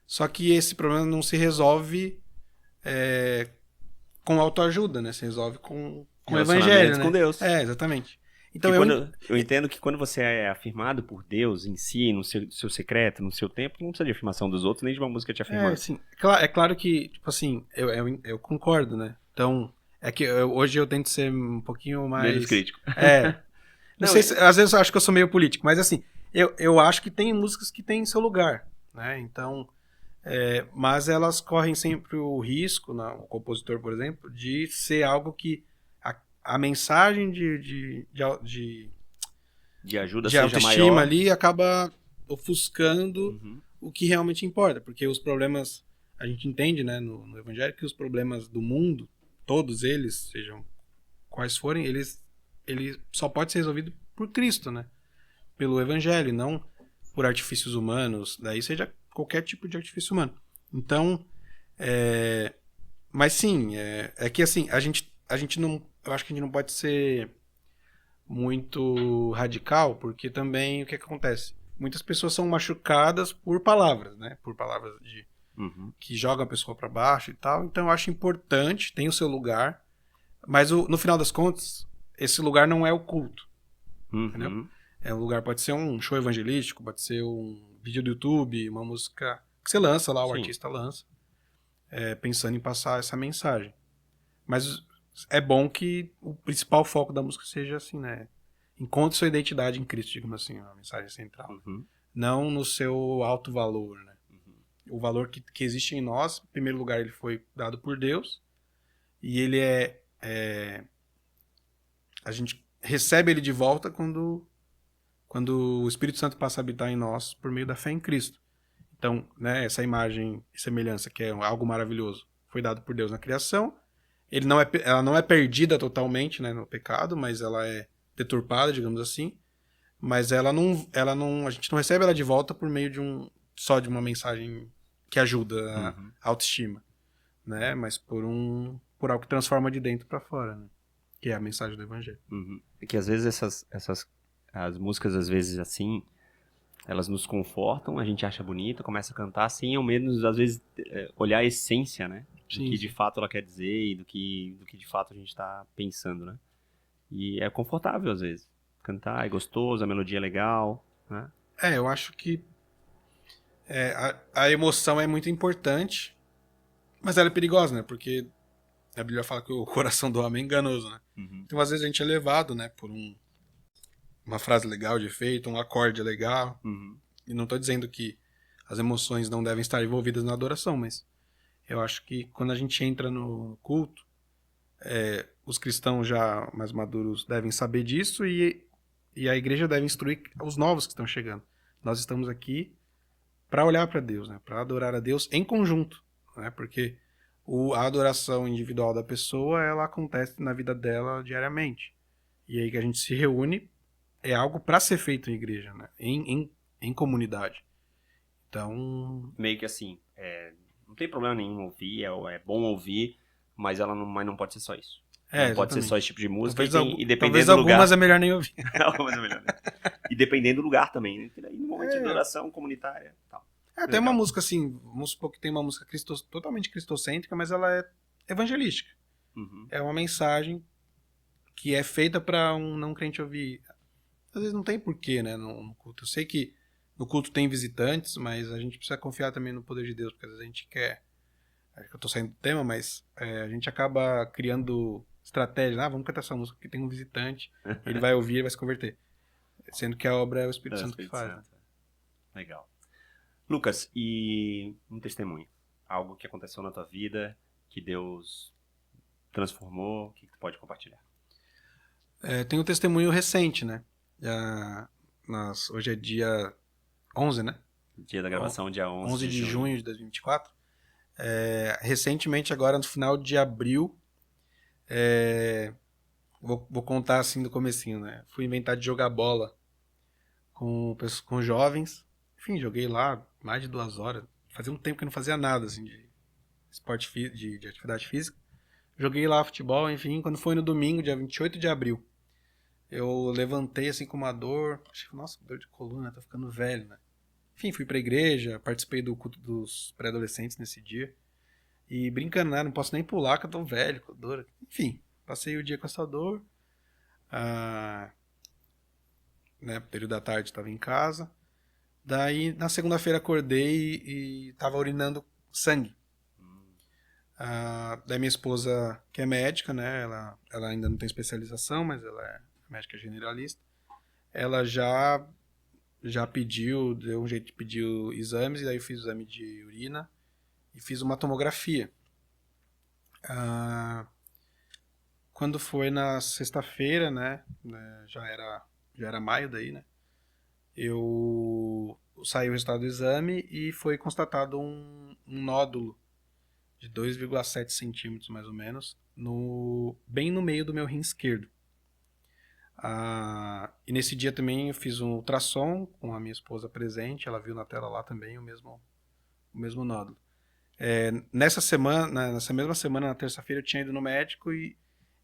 Só que esse problema não se resolve com autoajuda, né? Se resolve com o evangelho, né? Com Deus. Exatamente. Então eu entendo que quando você é afirmado por Deus em si, no seu secreto, no seu tempo, não precisa de afirmação dos outros, nem de uma música te afirmando. Sim. É claro que, tipo assim, eu concordo, né? Então, é que hoje eu tento ser um pouquinho mais... Menos crítico. Não sei às vezes eu acho que eu sou meio político, mas assim, eu acho que tem músicas que têm seu lugar, né? Então, mas elas correm sempre o risco, né? O compositor, por exemplo, de ser algo que a mensagem de ajuda de seja autoestima maior. ali acaba ofuscando o que realmente importa, porque os problemas, a gente entende, né, no Evangelho, que os problemas do mundo, todos eles, sejam quais forem, ele só pode ser resolvido por Cristo, né? Pelo Evangelho, não por artifícios humanos, daí seja qualquer tipo de artifício humano. Então, mas sim, é que assim, a gente não, eu acho que a gente não pode ser muito radical, porque também o que acontece? Muitas pessoas são machucadas por palavras, né? Por palavras que jogam a pessoa para baixo e tal. Então eu acho importante, tem o seu lugar, mas no final das contas, esse lugar não é o culto, entendeu? É um lugar, pode ser um show evangelístico, pode ser um vídeo do YouTube, uma música que você lança lá, o artista lança, pensando em passar essa mensagem. Mas é bom que o principal foco da música seja assim, né? Encontre sua identidade em Cristo, digamos assim, a mensagem central. Não no seu alto valor, né? O valor que existe em nós, em primeiro lugar, ele foi dado por Deus. E ele a gente recebe ele de volta quando o Espírito Santo passa a habitar em nós por meio da fé em Cristo. Então, né, essa imagem e semelhança, que é algo maravilhoso, foi dado por Deus na criação. Ela não é perdida totalmente, né, no pecado, mas ela é deturpada, digamos assim. Mas a gente não recebe ela de volta por meio só de uma mensagem que ajuda a autoestima, né? Mas por algo que transforma de dentro para fora, né? Que é a mensagem do evangelho. É que às vezes as músicas, às vezes assim, elas nos confortam, a gente acha bonita, começa a cantar sem ao menos, às vezes, olhar a essência, né? Do que de fato ela quer dizer e do que de fato a gente tá pensando, né? E é confortável, às vezes. Cantar é gostoso, a melodia é legal, né? Eu acho que a emoção é muito importante, mas ela é perigosa, né? Porque a Bíblia fala que o coração do homem é enganoso, né? Então, às vezes, a gente é levado, né? Por uma frase legal de efeito, um acorde legal. E não estou dizendo que as emoções não devem estar envolvidas na adoração, mas eu acho que quando a gente entra no culto, os cristãos já mais maduros devem saber disso e a igreja deve instruir os novos que estão chegando. Nós estamos aqui para olhar para Deus, né? Para adorar a Deus em conjunto, né? Porque a adoração individual da pessoa, ela acontece na vida dela diariamente. E aí que a gente se reúne, é algo para ser feito em igreja, né? Em comunidade. Então... Meio que assim, não tem problema nenhum ouvir, é bom ouvir, mas mas não pode ser só isso. Não pode ser só esse tipo de música e dependendo do lugar... algumas é melhor nem ouvir. Algumas é melhor, né? E dependendo do lugar também, né? E no momento de adoração comunitária e tal. Tem uma música assim, vamos supor que tem uma música totalmente cristocêntrica, mas ela é evangelística. É uma mensagem que é feita para um não crente ouvir. Às vezes não tem porquê, né, no culto. Eu sei que no culto tem visitantes, mas a gente precisa confiar também no poder de Deus, porque às vezes a gente quer... Acho que eu tô saindo do tema, mas a gente acaba criando estratégia. Vamos cantar essa música porque tem um visitante, ele vai ouvir e vai se converter. Sendo que a obra é o Espírito Santo que faz. Né? Legal. Lucas, e um testemunho? Algo que aconteceu na tua vida, que Deus transformou, o que tu pode compartilhar? Tem um testemunho recente, né? Hoje é dia 11, né? Dia da gravação, dia 11 de junho de 2024. Recentemente, agora no final de abril, vou contar assim do comecinho, né? Fui inventar de jogar bola com jovens. Enfim, joguei lá mais de 2 horas. Fazia um tempo que eu não fazia nada assim, de esporte, de atividade física. Joguei lá futebol, enfim. Quando foi no domingo, dia 28 de abril, eu levantei assim com uma dor. Achei, nossa, dor de coluna, tô ficando velho, né? Enfim, fui pra igreja, participei do culto dos pré-adolescentes nesse dia. E brincando, né? Não posso nem pular que eu tô velho, com dor. Enfim, passei o dia com essa dor. Né, período da tarde estava em casa. Daí, na segunda-feira, acordei e tava urinando sangue. Daí minha esposa, que é médica, né? Ela ainda não tem especialização, mas ela é médica generalista. Ela já pediu, deu um jeito de pedir exames, e daí eu fiz o exame de urina e fiz uma tomografia. Quando foi na sexta-feira, né? Já era maio daí, né? Saiu o resultado do exame e foi constatado um nódulo de 2,7 centímetros, mais ou menos, bem no meio do meu rim esquerdo. E nesse dia também eu fiz um ultrassom com a minha esposa presente, ela viu na tela lá também o mesmo nódulo. Nessa mesma semana, na terça-feira, eu tinha ido no médico e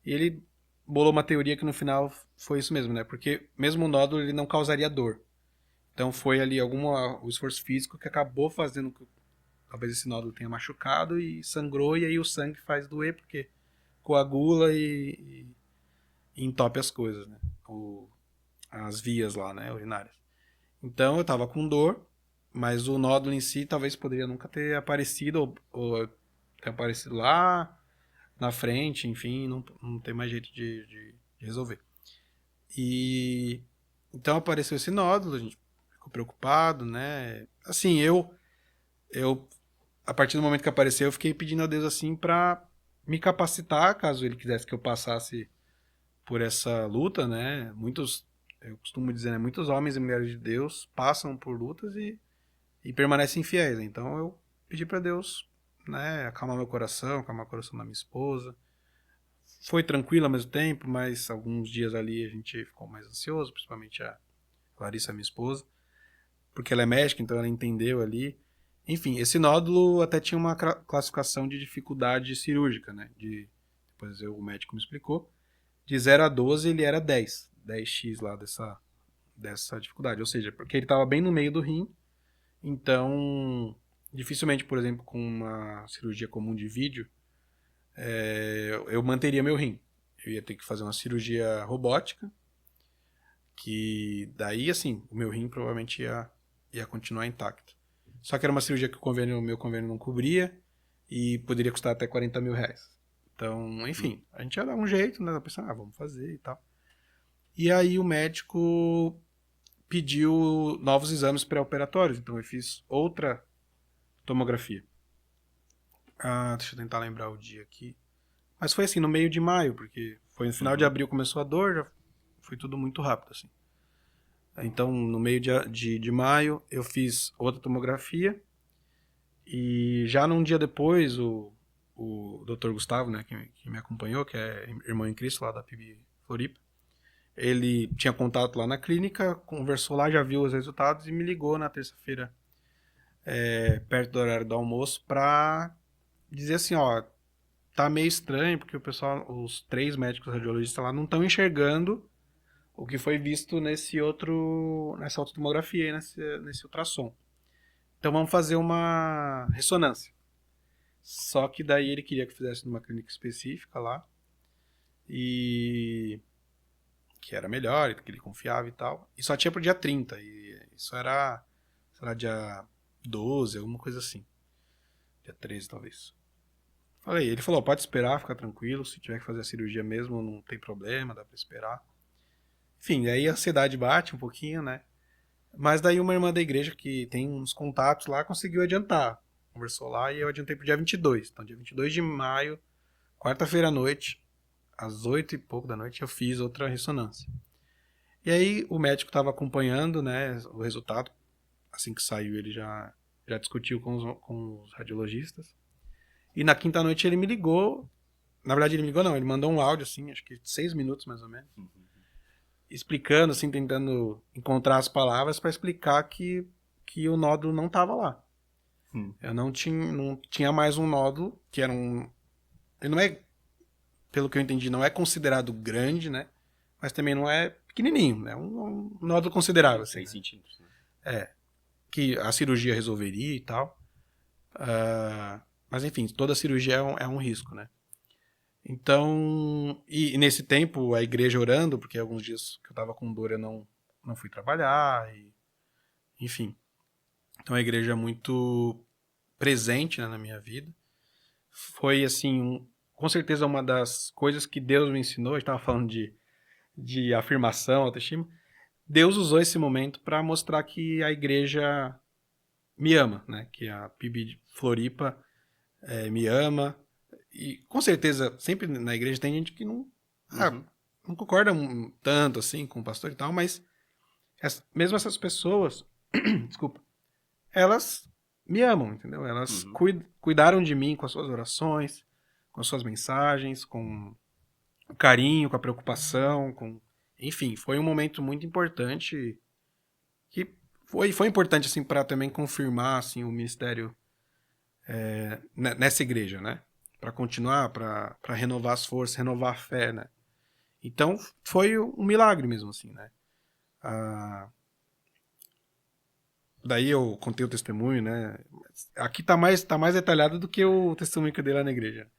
ele bolou uma teoria que no final foi isso mesmo, né? Porque mesmo o nódulo ele não causaria dor. Então foi ali o esforço físico que acabou fazendo que talvez esse nódulo tenha machucado e sangrou, e aí o sangue faz doer porque coagula e entope as coisas, né? As vias lá, né, urinárias. Então eu tava com dor, mas o nódulo em si talvez poderia nunca ter aparecido ou ter aparecido lá na frente, enfim, não tem mais jeito de resolver. E então apareceu esse nódulo, a gente ficou preocupado, né? Assim, eu a partir do momento que apareceu, eu fiquei pedindo a Deus assim pra me capacitar, caso ele quisesse que eu passasse por essa luta, né? Eu costumo dizer, né? Muitos homens e mulheres de Deus passam por lutas e permanecem fiéis. Então eu pedi pra Deus, né? Acalmar meu coração, acalmar o coração da minha esposa. Foi tranquilo ao mesmo tempo, mas alguns dias ali a gente ficou mais ansioso, principalmente a Larissa, minha esposa, porque ela é médica, então ela entendeu ali. Enfim, esse nódulo até tinha uma classificação de dificuldade cirúrgica, né? Depois o médico me explicou. De 0 a 12 ele era 10. 10x lá dessa dificuldade. Ou seja, porque ele estava bem no meio do rim. Então, dificilmente, por exemplo, com uma cirurgia comum de vídeo, eu manteria meu rim. Eu ia ter que fazer uma cirurgia robótica, que daí, assim, o meu rim provavelmente ia continuar intacto. Só que era uma cirurgia que o meu convênio não cobria e poderia custar até 40 mil reais. Então, enfim, a gente ia dar um jeito, né? Pensar, vamos fazer e tal. E aí o médico pediu novos exames pré-operatórios, então eu fiz outra tomografia. Deixa eu tentar lembrar o dia aqui. Mas foi assim, no meio de maio, porque foi no final de abril começou a dor, já foi tudo muito rápido, assim. Então, no meio de maio, eu fiz outra tomografia e já num dia depois, o Dr. Gustavo, né, que me acompanhou, que é irmão em Cristo lá da PIB Floripa, ele tinha contato lá na clínica, conversou lá, já viu os resultados e me ligou na terça-feira, perto do horário do almoço, pra dizer assim, ó, tá meio estranho, porque o pessoal, os 3 médicos radiologistas lá não estão enxergando o que foi visto nessa outra tomografia, nesse ultrassom. Então vamos fazer uma ressonância. Só que daí ele queria que fizesse numa clínica específica lá, e que era melhor, que ele confiava e tal. E só tinha pro dia 30, e isso era, sei lá, dia 12, alguma coisa assim. Dia 13, talvez. Ele falou, pode esperar, fica tranquilo, se tiver que fazer a cirurgia mesmo, não tem problema, dá pra esperar. Enfim, aí a ansiedade bate um pouquinho, né? Mas daí uma irmã da igreja que tem uns contatos lá conseguiu adiantar. Conversou lá e eu adiantei pro dia 22. Então, dia 22 de maio, quarta-feira à noite, às 8 e pouco da noite, eu fiz outra ressonância. E aí o médico estava acompanhando, né, o resultado. Assim que saiu, ele já discutiu com os radiologistas. E na quinta noite ele me ligou. Na verdade, ele me ligou não, ele mandou um áudio, assim, acho que 6 minutos mais ou menos. Explicando, assim, tentando encontrar as palavras para explicar que o nódulo não estava lá. Eu não tinha mais um nódulo, que era um... Ele não é, pelo que eu entendi, não é considerado grande, né? Mas também não é pequenininho, né? Um nódulo considerável, assim. 6 centímetros. Né? Que a cirurgia resolveria e tal. Mas enfim, toda cirurgia é um risco, né? Então, e nesse tempo a igreja orando, porque alguns dias que eu tava com dor eu não fui trabalhar, enfim. Então a igreja é muito presente, né, na minha vida. Foi assim, com certeza uma das coisas que Deus me ensinou, a gente tava falando de afirmação, autoestima. Deus usou esse momento para mostrar que a igreja me ama, né? Que a PIB de Floripa me ama. E com certeza, sempre na igreja tem gente que não concorda tanto assim com o pastor e tal, mas mesmo essas pessoas, desculpa, elas me amam, entendeu? Elas cuidaram de mim com as suas orações, com as suas mensagens, com o carinho, com a preocupação, enfim, foi um momento muito importante que foi importante assim para também confirmar assim o ministério nessa igreja, né? Para continuar, para renovar as forças, renovar a fé, né? Então, foi um milagre mesmo, assim, né? Daí eu contei o testemunho, né? Aqui tá mais detalhado do que o testemunho que eu dei lá na igreja.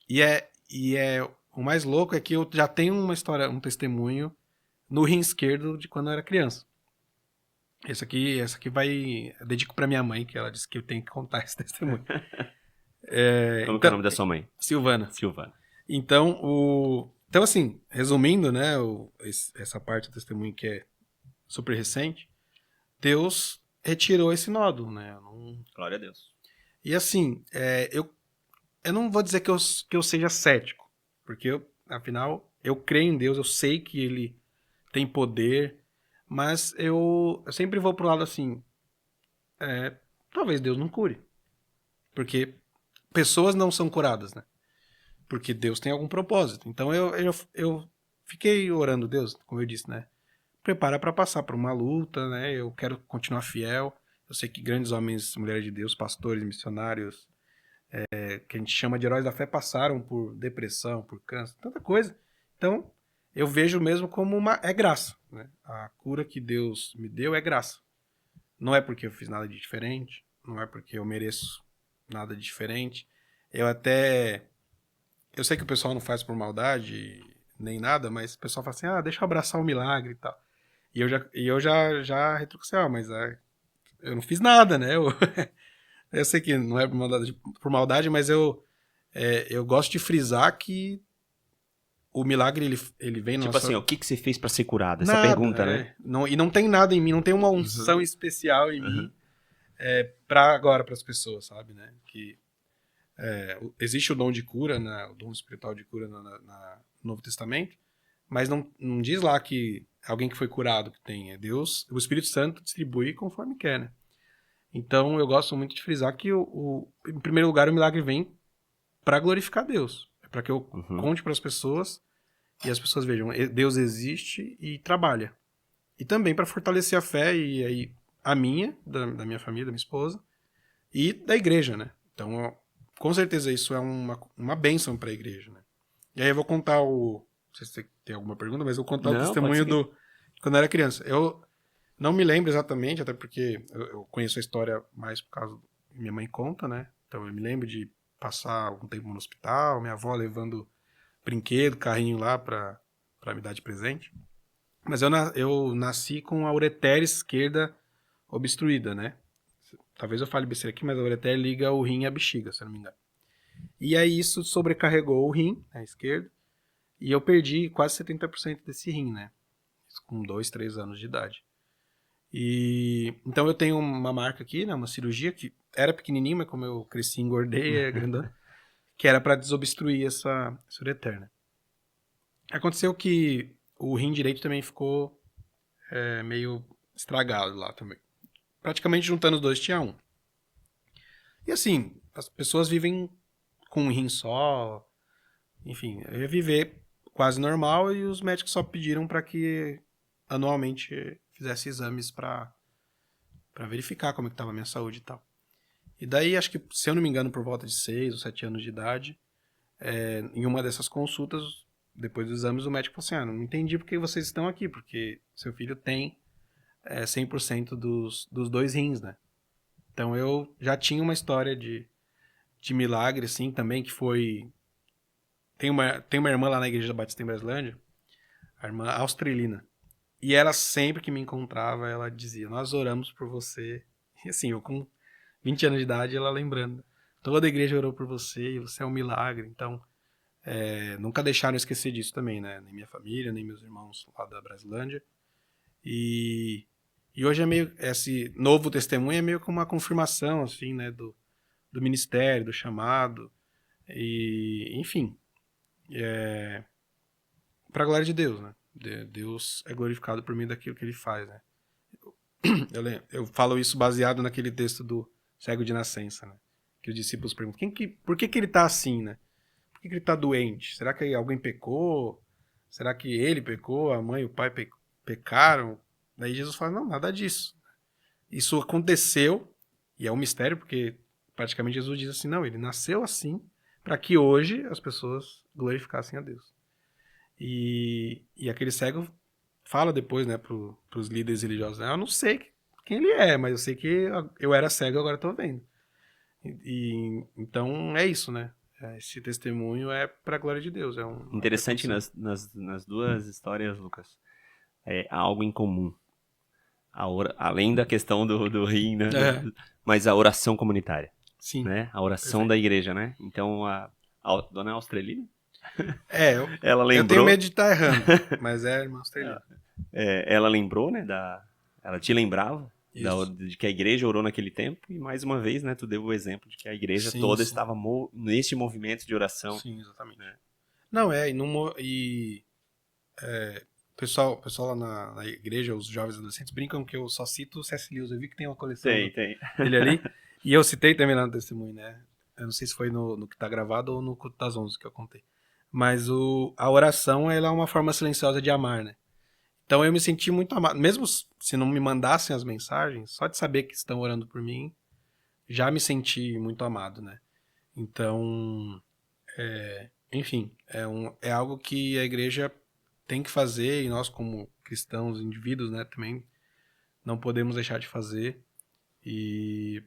E o mais louco é que eu já tenho uma história, um testemunho no rim esquerdo de quando eu era criança. Esse aqui vai. Eu dedico pra minha mãe, que ela disse que eu tenho que contar esse testemunho. Como que é o nome da sua mãe? Silvana. Silvana. Então, assim, resumindo, né, essa parte do testemunho que é super recente, Deus retirou esse nódulo, né? Glória a Deus. E assim, eu não vou dizer que eu seja cético, porque afinal, eu creio em Deus, eu sei que Ele tem poder, mas eu sempre vou pro lado assim, talvez Deus não cure, porque pessoas não são curadas, né? Porque Deus tem algum propósito. Então eu fiquei orando, Deus, como eu disse, né? Prepara para passar por uma luta, né? Eu quero continuar fiel. Eu sei que grandes homens e mulheres de Deus, pastores, missionários, que a gente chama de heróis da fé, passaram por depressão, por câncer, tanta coisa. Então, eu vejo mesmo como é graça, né? A cura que Deus me deu é graça. Não é porque eu fiz nada de diferente, não é porque eu mereço nada de diferente. Eu sei que o pessoal não faz por maldade nem nada, mas o pessoal fala assim, deixa eu abraçar o milagre e tal. E eu já retruco assim, mas eu não fiz nada, né? Eu sei que não é por maldade, mas eu gosto de frisar que o milagre, ele vem na Tipo nossa... assim, o que você fez pra ser curado? Essa Nada, pergunta, né? Não, e não tem nada em mim, não tem uma unção especial em mim para as pessoas, sabe, né? Que existe o dom de cura, né? O dom espiritual de cura no Novo Testamento, mas não diz lá que alguém que foi curado que tem. É Deus, o Espírito Santo distribui conforme quer, né? Então eu gosto muito de frisar que, em primeiro lugar, o milagre vem para glorificar Deus. É para que eu conte para as pessoas e as pessoas vejam, Deus existe e trabalha. E também para fortalecer a fé e aí a minha, da minha família, da minha esposa, e da igreja, né? Então, com certeza isso é uma bênção para a igreja, né? E aí eu vou contar não sei se você tem alguma pergunta, mas eu vou contar o testemunho quando eu era criança. Eu não me lembro exatamente, até porque eu conheço a história mais por causa que minha mãe conta, né? Então eu me lembro de passar algum tempo no hospital, minha avó levando brinquedo, carrinho lá para me dar de presente. Mas eu nasci com a ureter esquerda obstruída, né? Talvez eu fale besteira aqui, mas a ureter liga o rim à bexiga, se eu não me engano. E aí isso sobrecarregou o rim, a esquerda, e eu perdi quase 70% desse rim, né? Com 2, 3 anos de idade. E então eu tenho uma marca aqui, né? Uma cirurgia que era pequenininha, mas como eu cresci, engordei, é grandona, que era para desobstruir essa ureter, né? Aconteceu que o rim direito também ficou meio estragado lá também. Praticamente juntando os dois tinha um. E assim, as pessoas vivem com um rim só, enfim, eu ia viver quase normal e os médicos só pediram para que anualmente fizesse exames para verificar como é que estava a minha saúde e tal. E daí, acho que, se eu não me engano, por volta de 6 ou 7 anos de idade, em uma dessas consultas, depois dos exames, o médico falou assim, não entendi por que vocês estão aqui, porque seu filho tem 100% dos dois rins, né? Então eu já tinha uma história de milagre, assim, também, que foi... Tem uma irmã lá na Igreja da Batista em Breslândia, a irmã Austrelina. E ela sempre que me encontrava, ela dizia, nós oramos por você. E assim, eu com 20 anos de idade, ela lembrando. Toda a igreja orou por você e você é um milagre. Então, nunca deixaram esquecer disso também, né? Nem minha família, nem meus irmãos lá da Brasilândia. E hoje esse novo testemunho é meio como uma confirmação, assim, né? Do ministério, do chamado. E, enfim, para a glória de Deus, né? Deus é glorificado por mim daquilo que ele faz, né? Eu falo isso baseado naquele texto do cego de nascença, né? Que os discípulos perguntam, por que ele está assim, né? Por que ele está doente? Será que alguém pecou? Será que ele pecou? A mãe e o pai pecaram? Daí Jesus fala, não, nada disso. Isso aconteceu, e é um mistério, porque praticamente Jesus diz assim, não, ele nasceu assim, para que hoje as pessoas glorificassem a Deus. E aquele cego fala depois, né, pros líderes religiosos, né, eu não sei quem ele é, mas eu sei que eu era cego e agora tô vendo. Então é isso, né? Esse testemunho é pra glória de Deus. É o que Interessante aconteceu. nas duas histórias, Lucas, há algo em comum. Além da questão do rim, né? É, Mas a oração comunitária, sim, né? A oração da perfeito. igreja, né? Então, a dona Austrelina, É, ela eu tenho lembrou, medo de estar errando, mas é irmã australiana. ela lembrou, né? Ela te lembrava Isso. de que a igreja orou naquele tempo e mais uma vez, né? Tu deu o exemplo de que a igreja Sim, toda sim. estava neste movimento de oração, Sim, exatamente. né? Não, o pessoal lá na igreja, os jovens adolescentes, brincam que eu só cito o C.S. Lewis. Eu vi que tem uma coleção Tem. dele ali. E eu citei também lá no testemunho, né? Eu não sei se foi no que tá gravado ou no Culto das 11 que eu contei. Mas a oração, ela é uma forma silenciosa de amar, né? Então eu me senti muito amado. Mesmo se não me mandassem as mensagens, só de saber que estão orando por mim, já me senti muito amado, né? Então, enfim, é algo que a igreja tem que fazer e nós como cristãos, indivíduos, né, também não podemos deixar de fazer. E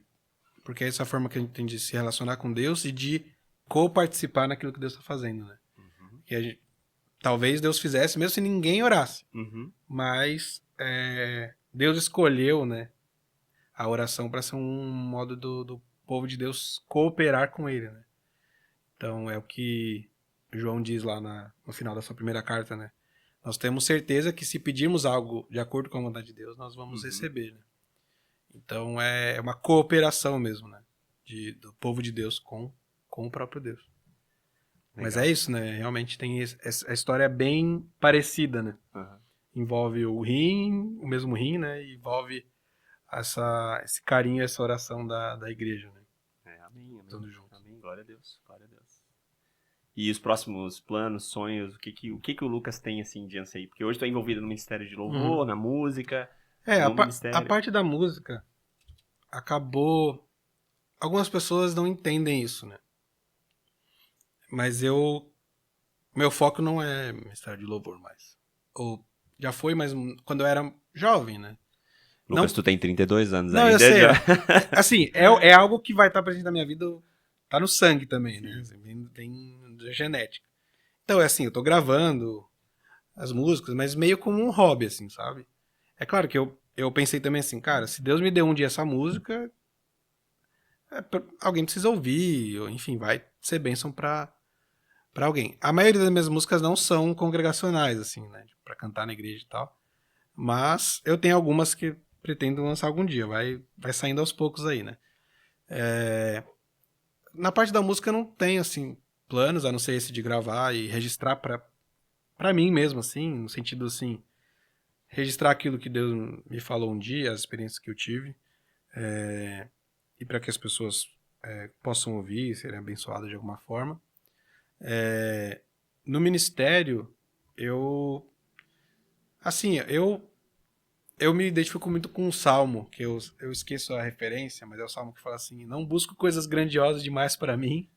porque é essa forma que a gente tem de se relacionar com Deus e de co-participar naquilo que Deus está fazendo, né? Que talvez Deus fizesse mesmo se ninguém orasse, Uhum. mas Deus escolheu, né, a oração para ser um modo do povo de Deus cooperar com Ele, né? Então é o que João diz lá no final da sua primeira carta, né? Nós temos certeza que se pedirmos algo de acordo com a vontade de Deus, nós vamos Uhum. receber, né? Então é uma cooperação mesmo, né? Do povo de Deus com o próprio Deus. Mas é Legal. isso, né? Realmente a história é bem parecida, né? Uhum. Envolve o mesmo rim, né? E envolve esse carinho, essa oração da igreja, né? Amém, amém. Tudo junto. Amém. Glória a Deus. Glória a Deus. E os próximos planos, sonhos, o que o Lucas tem assim diante aí? Porque hoje estou envolvido no Ministério de Uhum. Louvor, na música, A no a ministério. parte da música acabou. Algumas pessoas não entendem isso, né? Mas meu foco não é Ministério de Louvor mais. Ou já foi, mas quando eu era jovem, né? Lucas, Não, tu tem 32 anos não, eu ainda sei. já. Assim, é algo que vai estar presente na minha vida, tá no sangue também, né? Sim. Assim, vem da genética. Então, é assim, eu tô gravando as músicas, mas meio como um hobby, assim, sabe? É claro que eu pensei também assim, cara, se Deus me deu um dia essa música, alguém precisa ouvir, ou, enfim, vai ser bênção pra alguém. A maioria das minhas músicas não são congregacionais, assim, né? Pra cantar na igreja e tal. Mas eu tenho algumas que pretendo lançar algum dia. Vai saindo aos poucos aí, né? Na parte da música eu não tenho, assim, planos, a não ser esse de gravar e registrar pra mim mesmo, assim, no sentido, assim, registrar aquilo que Deus me falou um dia, as experiências que eu tive, e para que as pessoas possam ouvir, serem abençoadas de alguma forma. No ministério, eu. Assim, eu me identifico muito com um salmo, que eu esqueço a referência, mas é o salmo que fala assim: Não busco coisas grandiosas demais para mim,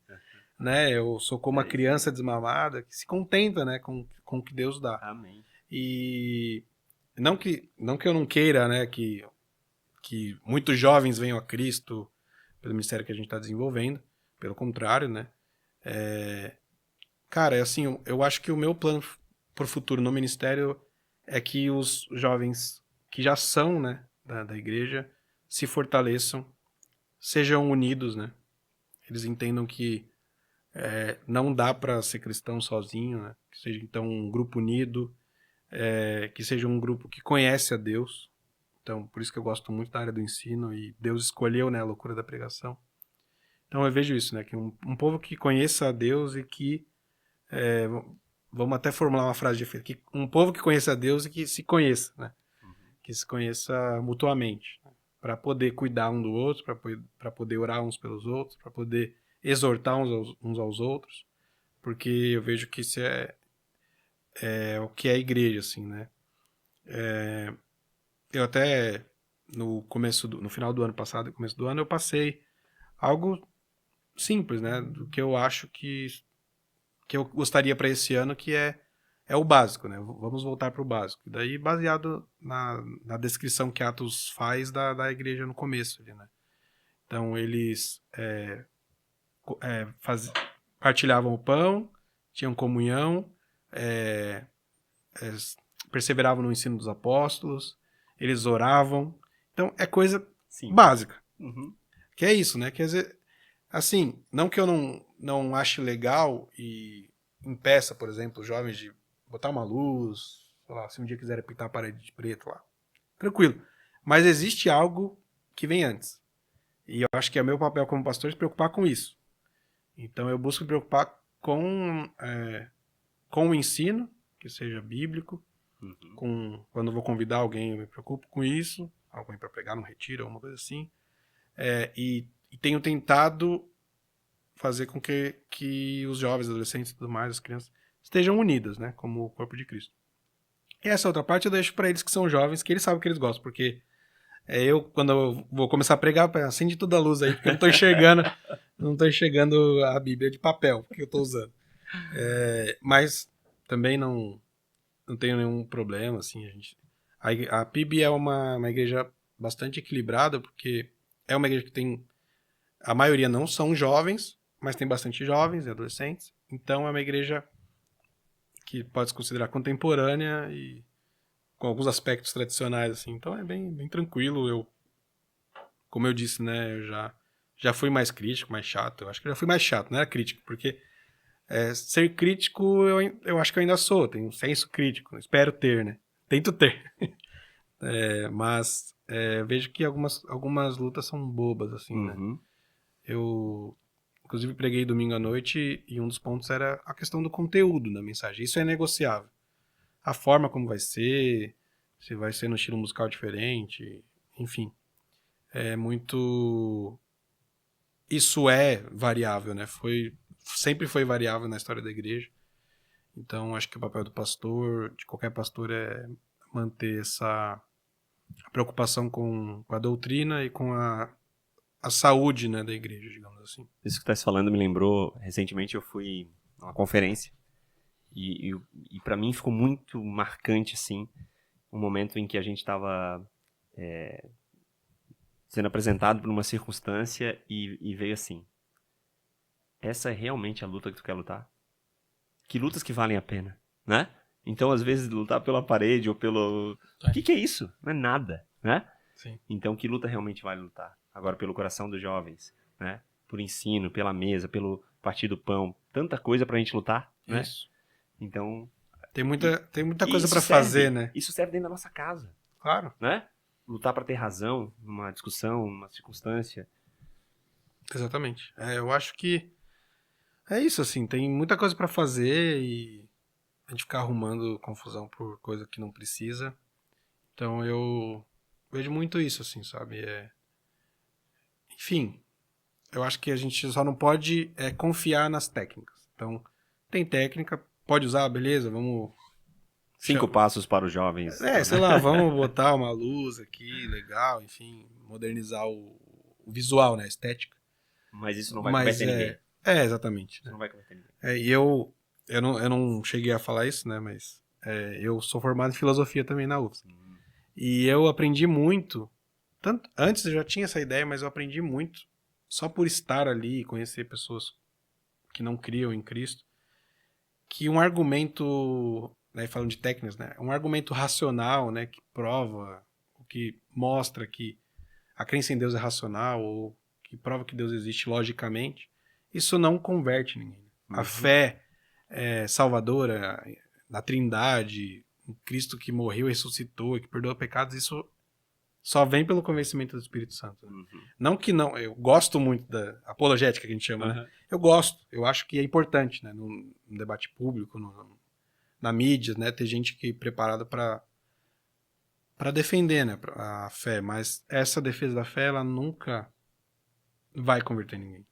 né? Eu sou como uma É isso aí. criança desmamada que se contenta, né, com o que Deus dá. Amém. E não que eu não queira, né, que muitos jovens venham a Cristo pelo ministério que a gente está desenvolvendo, pelo contrário, né? Cara, assim, eu acho que o meu plano pro futuro no ministério é que os jovens que já são, né, da igreja, se fortaleçam, sejam unidos, né? Eles entendam que não dá para ser cristão sozinho, né? Que seja então um grupo unido, que seja um grupo que conhece a Deus. Então, por isso que eu gosto muito da área do ensino e Deus escolheu, né, a loucura da pregação. Então eu vejo isso, né, que um povo que conheça a Deus e que vamos até formular uma frase de efeito, que um povo que conheça a Deus e que se conheça, né? Que se conheça mutuamente, né? Para poder cuidar um do outro, para poder orar uns pelos outros, para poder exortar uns aos outros, porque eu vejo que isso é o que é a igreja, assim, né? Eu até no final do ano passado, no começo do ano, eu passei algo simples, né? Do que eu acho que eu gostaria para esse ano, que é é o básico, né? Vamos voltar para o básico. E daí, baseado na descrição que Atos faz da igreja no começo, ali, né? Então, eles partilhavam o pão, tinham comunhão, é, é, perseveravam no ensino dos apóstolos, eles oravam. Então, é coisa Sim. básica. Uhum. Que é isso, né? Quer dizer, assim, não que eu não ache legal e impeça, por exemplo, os jovens de botar uma luz, sei lá, se um dia quiserem pintar a parede de preto lá. Tranquilo. Mas existe algo que vem antes. E eu acho que é meu papel como pastor se preocupar com isso. Então eu busco me preocupar com o ensino, que seja bíblico. Quando eu vou convidar alguém, eu me preocupo com isso. Alguém para pregar num retiro, alguma coisa assim. E tenho tentado fazer com que os jovens, adolescentes e tudo mais, as crianças, estejam unidas, né? Como o corpo de Cristo. E essa outra parte eu deixo para eles que são jovens, que eles sabem o que eles gostam, porque quando eu vou começar a pregar, acende toda a luz aí, porque eu não tô enxergando a Bíblia de papel que eu tô usando. Mas também não tenho nenhum problema, assim, a PIB é uma igreja bastante equilibrada, porque é uma igreja que tem, a maioria não são jovens, mas tem bastante jovens e adolescentes, então é uma igreja que pode se considerar contemporânea e com alguns aspectos tradicionais, assim, então é bem tranquilo. Como eu disse, né, eu já fui mais crítico, mais chato. Eu acho que eu já fui mais chato, não era crítico, porque ser crítico eu acho que eu ainda sou, tenho um senso crítico, espero ter, né? Tento ter. Mas vejo que algumas lutas são bobas, assim, né? Uhum. Eu, inclusive, preguei domingo à noite e um dos pontos era a questão do conteúdo da mensagem. Isso é negociável. A forma como vai ser, se vai ser no estilo musical diferente, enfim. É muito... Isso é variável, né? Sempre foi variável na história da igreja. Então, acho que o papel do pastor, de qualquer pastor, é manter essa preocupação com a doutrina e com a saúde, né, da igreja, digamos assim. Isso que tu tá falando me lembrou, recentemente eu fui a uma conferência e para mim ficou muito marcante, assim, um momento em que a gente estava sendo apresentado por uma circunstância e veio assim, essa é realmente a luta que tu quer lutar? Que lutas que valem a pena, né? Então, às vezes, lutar pela parede ou pelo... O que é isso? Não é nada, né? Sim. Então, que luta realmente vale lutar? Agora, pelo coração dos jovens, né? Por ensino, pela mesa, pelo partir do pão. Tanta coisa pra gente lutar, né? Isso. Então... Tem muita coisa isso para fazer, serve, né? isso serve dentro da nossa casa, Claro. né? Lutar pra ter razão numa discussão, numa circunstância. Exatamente. Eu acho que é isso, assim. Tem muita coisa para fazer e a gente ficar arrumando confusão por coisa que não precisa. Então eu vejo muito isso, assim, sabe? Enfim, eu acho que a gente só não pode confiar nas técnicas. Então, tem técnica, pode usar, beleza, vamos... 5 passos para os jovens. sei lá, vamos botar uma luz aqui, legal, enfim, modernizar o visual, né, a estética. Mas isso não vai Mas converter ninguém. exatamente. Isso Né? não vai converter ninguém. E eu não cheguei a falar isso, né, mas eu sou formado em filosofia também na UFSC. E eu aprendi muito, tanto antes eu já tinha essa ideia, mas eu aprendi muito só por estar ali e conhecer pessoas que não criam em Cristo, que um argumento, né, falando de técnicas, né, um argumento racional, né, que prova, que mostra que a crença em Deus é racional, ou que prova que Deus existe logicamente, isso não converte ninguém. A fé salvadora na Trindade, em Cristo que morreu e ressuscitou e que perdoa pecados, isso só vem pelo convencimento do Espírito Santo. Né? Não que não, eu gosto muito da apologética que a gente chama, né? Eu gosto, eu acho que é importante, né? No debate público, na mídia, né? Ter gente que preparada para defender, né? A fé, mas essa defesa da fé, ela nunca vai converter ninguém.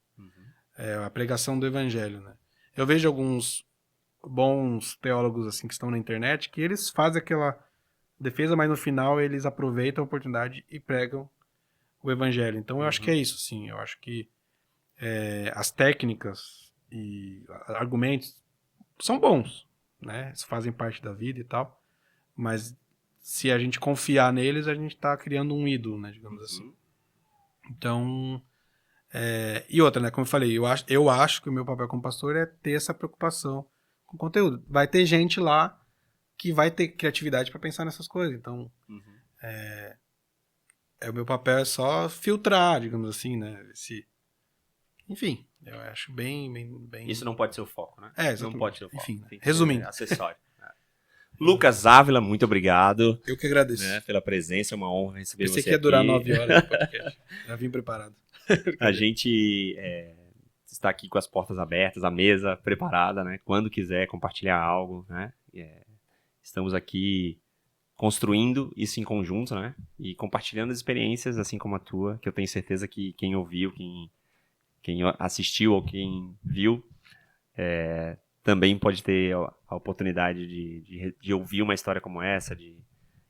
É a pregação do evangelho, né? Eu vejo alguns bons teólogos assim que estão na internet que eles fazem aquela defesa, mas no final eles aproveitam a oportunidade e pregam o evangelho. Então eu acho que é isso, sim. Eu acho que as técnicas e argumentos são bons, né? Eles fazem parte da vida e tal. Mas se a gente confiar neles, a gente tá criando um ídolo, né? Digamos assim. Então... e outra, né? Como eu falei, eu acho que o meu papel como pastor é ter essa preocupação com o conteúdo. Vai ter gente lá que vai ter criatividade para pensar nessas coisas. Então, o meu papel é só filtrar, digamos assim, né? Enfim, eu acho bem... Isso não pode ser o foco, né? Exatamente. Não pode ser o foco. Enfim, tem que resumindo. ser acessório. Lucas Ávila, muito obrigado. Eu que agradeço. Né, pela presença, é uma honra receber Pensei você que ia aqui. durar 9 horas o podcast. Já vim preparado. A gente está aqui com as portas abertas, a mesa preparada, né? Quando quiser compartilhar algo, né? Estamos aqui construindo isso em conjunto, né? E compartilhando as experiências, assim como a tua, que eu tenho certeza que quem ouviu, quem assistiu ou quem viu, também pode ter a oportunidade de ouvir uma história como essa, de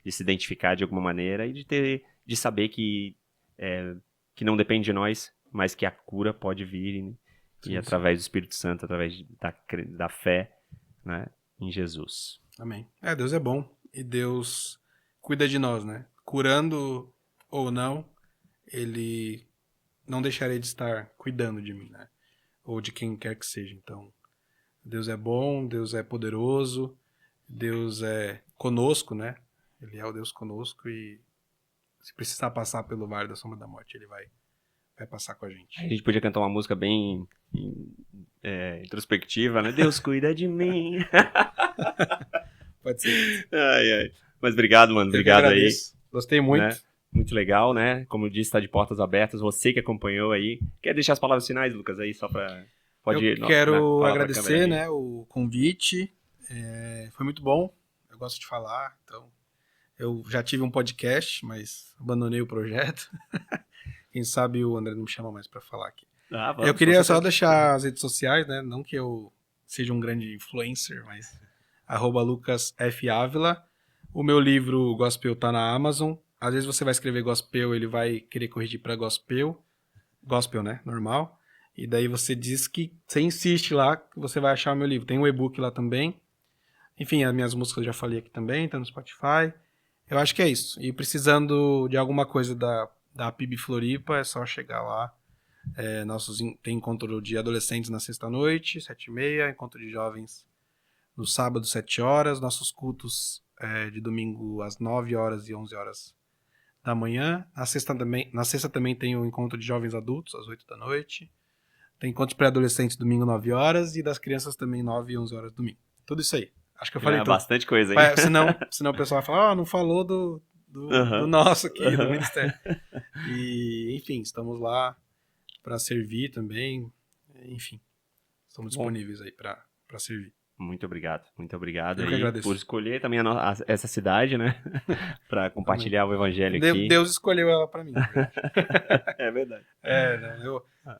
se identificar de alguma maneira e de saber que não depende de nós, mas que a cura pode vir e através do Espírito Santo, através da fé, né, em Jesus. Amém. Deus é bom e Deus cuida de nós, né? Curando ou não, Ele não deixaria de estar cuidando de mim, né? Ou de quem quer que seja. Então, Deus é bom, Deus é poderoso, Deus é conosco, né? Ele é o Deus conosco e se precisar passar pelo vale da sombra da morte, Ele vai passar com a gente. A gente podia cantar uma música bem introspectiva, né? Deus cuida de mim. Pode ser. Mas obrigado, mano. Obrigado aí. Gostei muito. Né? Muito legal, né? Como eu disse, está de portas abertas. Você que acompanhou aí. Quer deixar as palavras finais, Lucas, aí, só para... Eu quero agradecer, né, o convite. Foi muito bom. Eu gosto de falar, então... Eu já tive um podcast, mas abandonei o projeto. Quem sabe o André não me chama mais para falar aqui. Eu queria só deixar as redes sociais, né? Não que eu seja um grande influencer, mas @LucasFávila. O meu livro Gospel tá na Amazon. Às vezes você vai escrever Gospel, ele vai querer corrigir para Gospel. Gospel, né? Normal. E daí você diz que você insiste lá que você vai achar o meu livro. Tem um e-book lá também. Enfim, as minhas músicas eu já falei aqui também, tá no Spotify. Eu acho que é isso. E precisando de alguma coisa da PIB Floripa, é só chegar lá. Tem encontro de adolescentes na sexta-noite, 7h30, encontro de jovens no sábado, 7 horas, nossos cultos de domingo às 9 horas e 11 horas da manhã. Na sexta também tem o encontro de jovens adultos, às 8 da noite. Tem encontros pré-adolescentes domingo, 9 horas, e das crianças também 9 e 11 horas domingo. Tudo isso aí. Acho que eu falei tudo. Bastante coisa aí. Senão o pessoal vai falar, não falou do nosso aqui, do ministério. E, enfim, estamos lá para servir também. Enfim, estamos disponíveis aí para servir. Muito obrigado Eu que agradeço. Por escolher também essa cidade, né? Para compartilhar o evangelho aqui. Deus escolheu ela para mim. É verdade.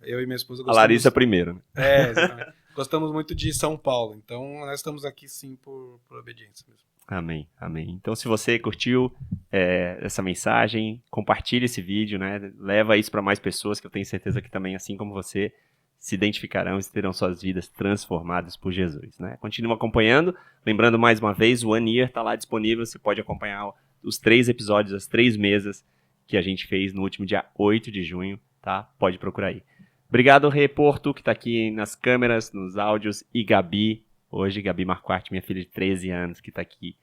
Eu e minha esposa gostamos... A Larissa primeiro. Né? Exatamente. Gostamos muito de São Paulo, então nós estamos aqui sim por obediência mesmo. Amém, amém. Então se você curtiu essa mensagem, compartilhe esse vídeo, né? Leva isso para mais pessoas, que eu tenho certeza que também, assim como você, se identificarão e terão suas vidas transformadas por Jesus, né? Continua acompanhando. Lembrando mais uma vez, o One Year está lá disponível. Você pode acompanhar os 3 episódios, as 3 mesas que a gente fez no último dia 8 de junho, tá? Pode procurar aí. Obrigado, Rê Porto, que está aqui nas câmeras, nos áudios, e Gabi, hoje Gabi Marquardt, minha filha de 13 anos, que está aqui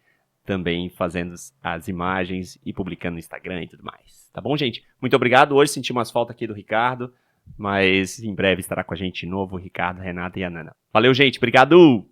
também fazendo as imagens e publicando no Instagram e tudo mais. Tá bom, gente? Muito obrigado. Hoje sentimos falta aqui do Ricardo, mas em breve estará com a gente de novo o Ricardo, a Renata e a Nana. Valeu, gente. Obrigado!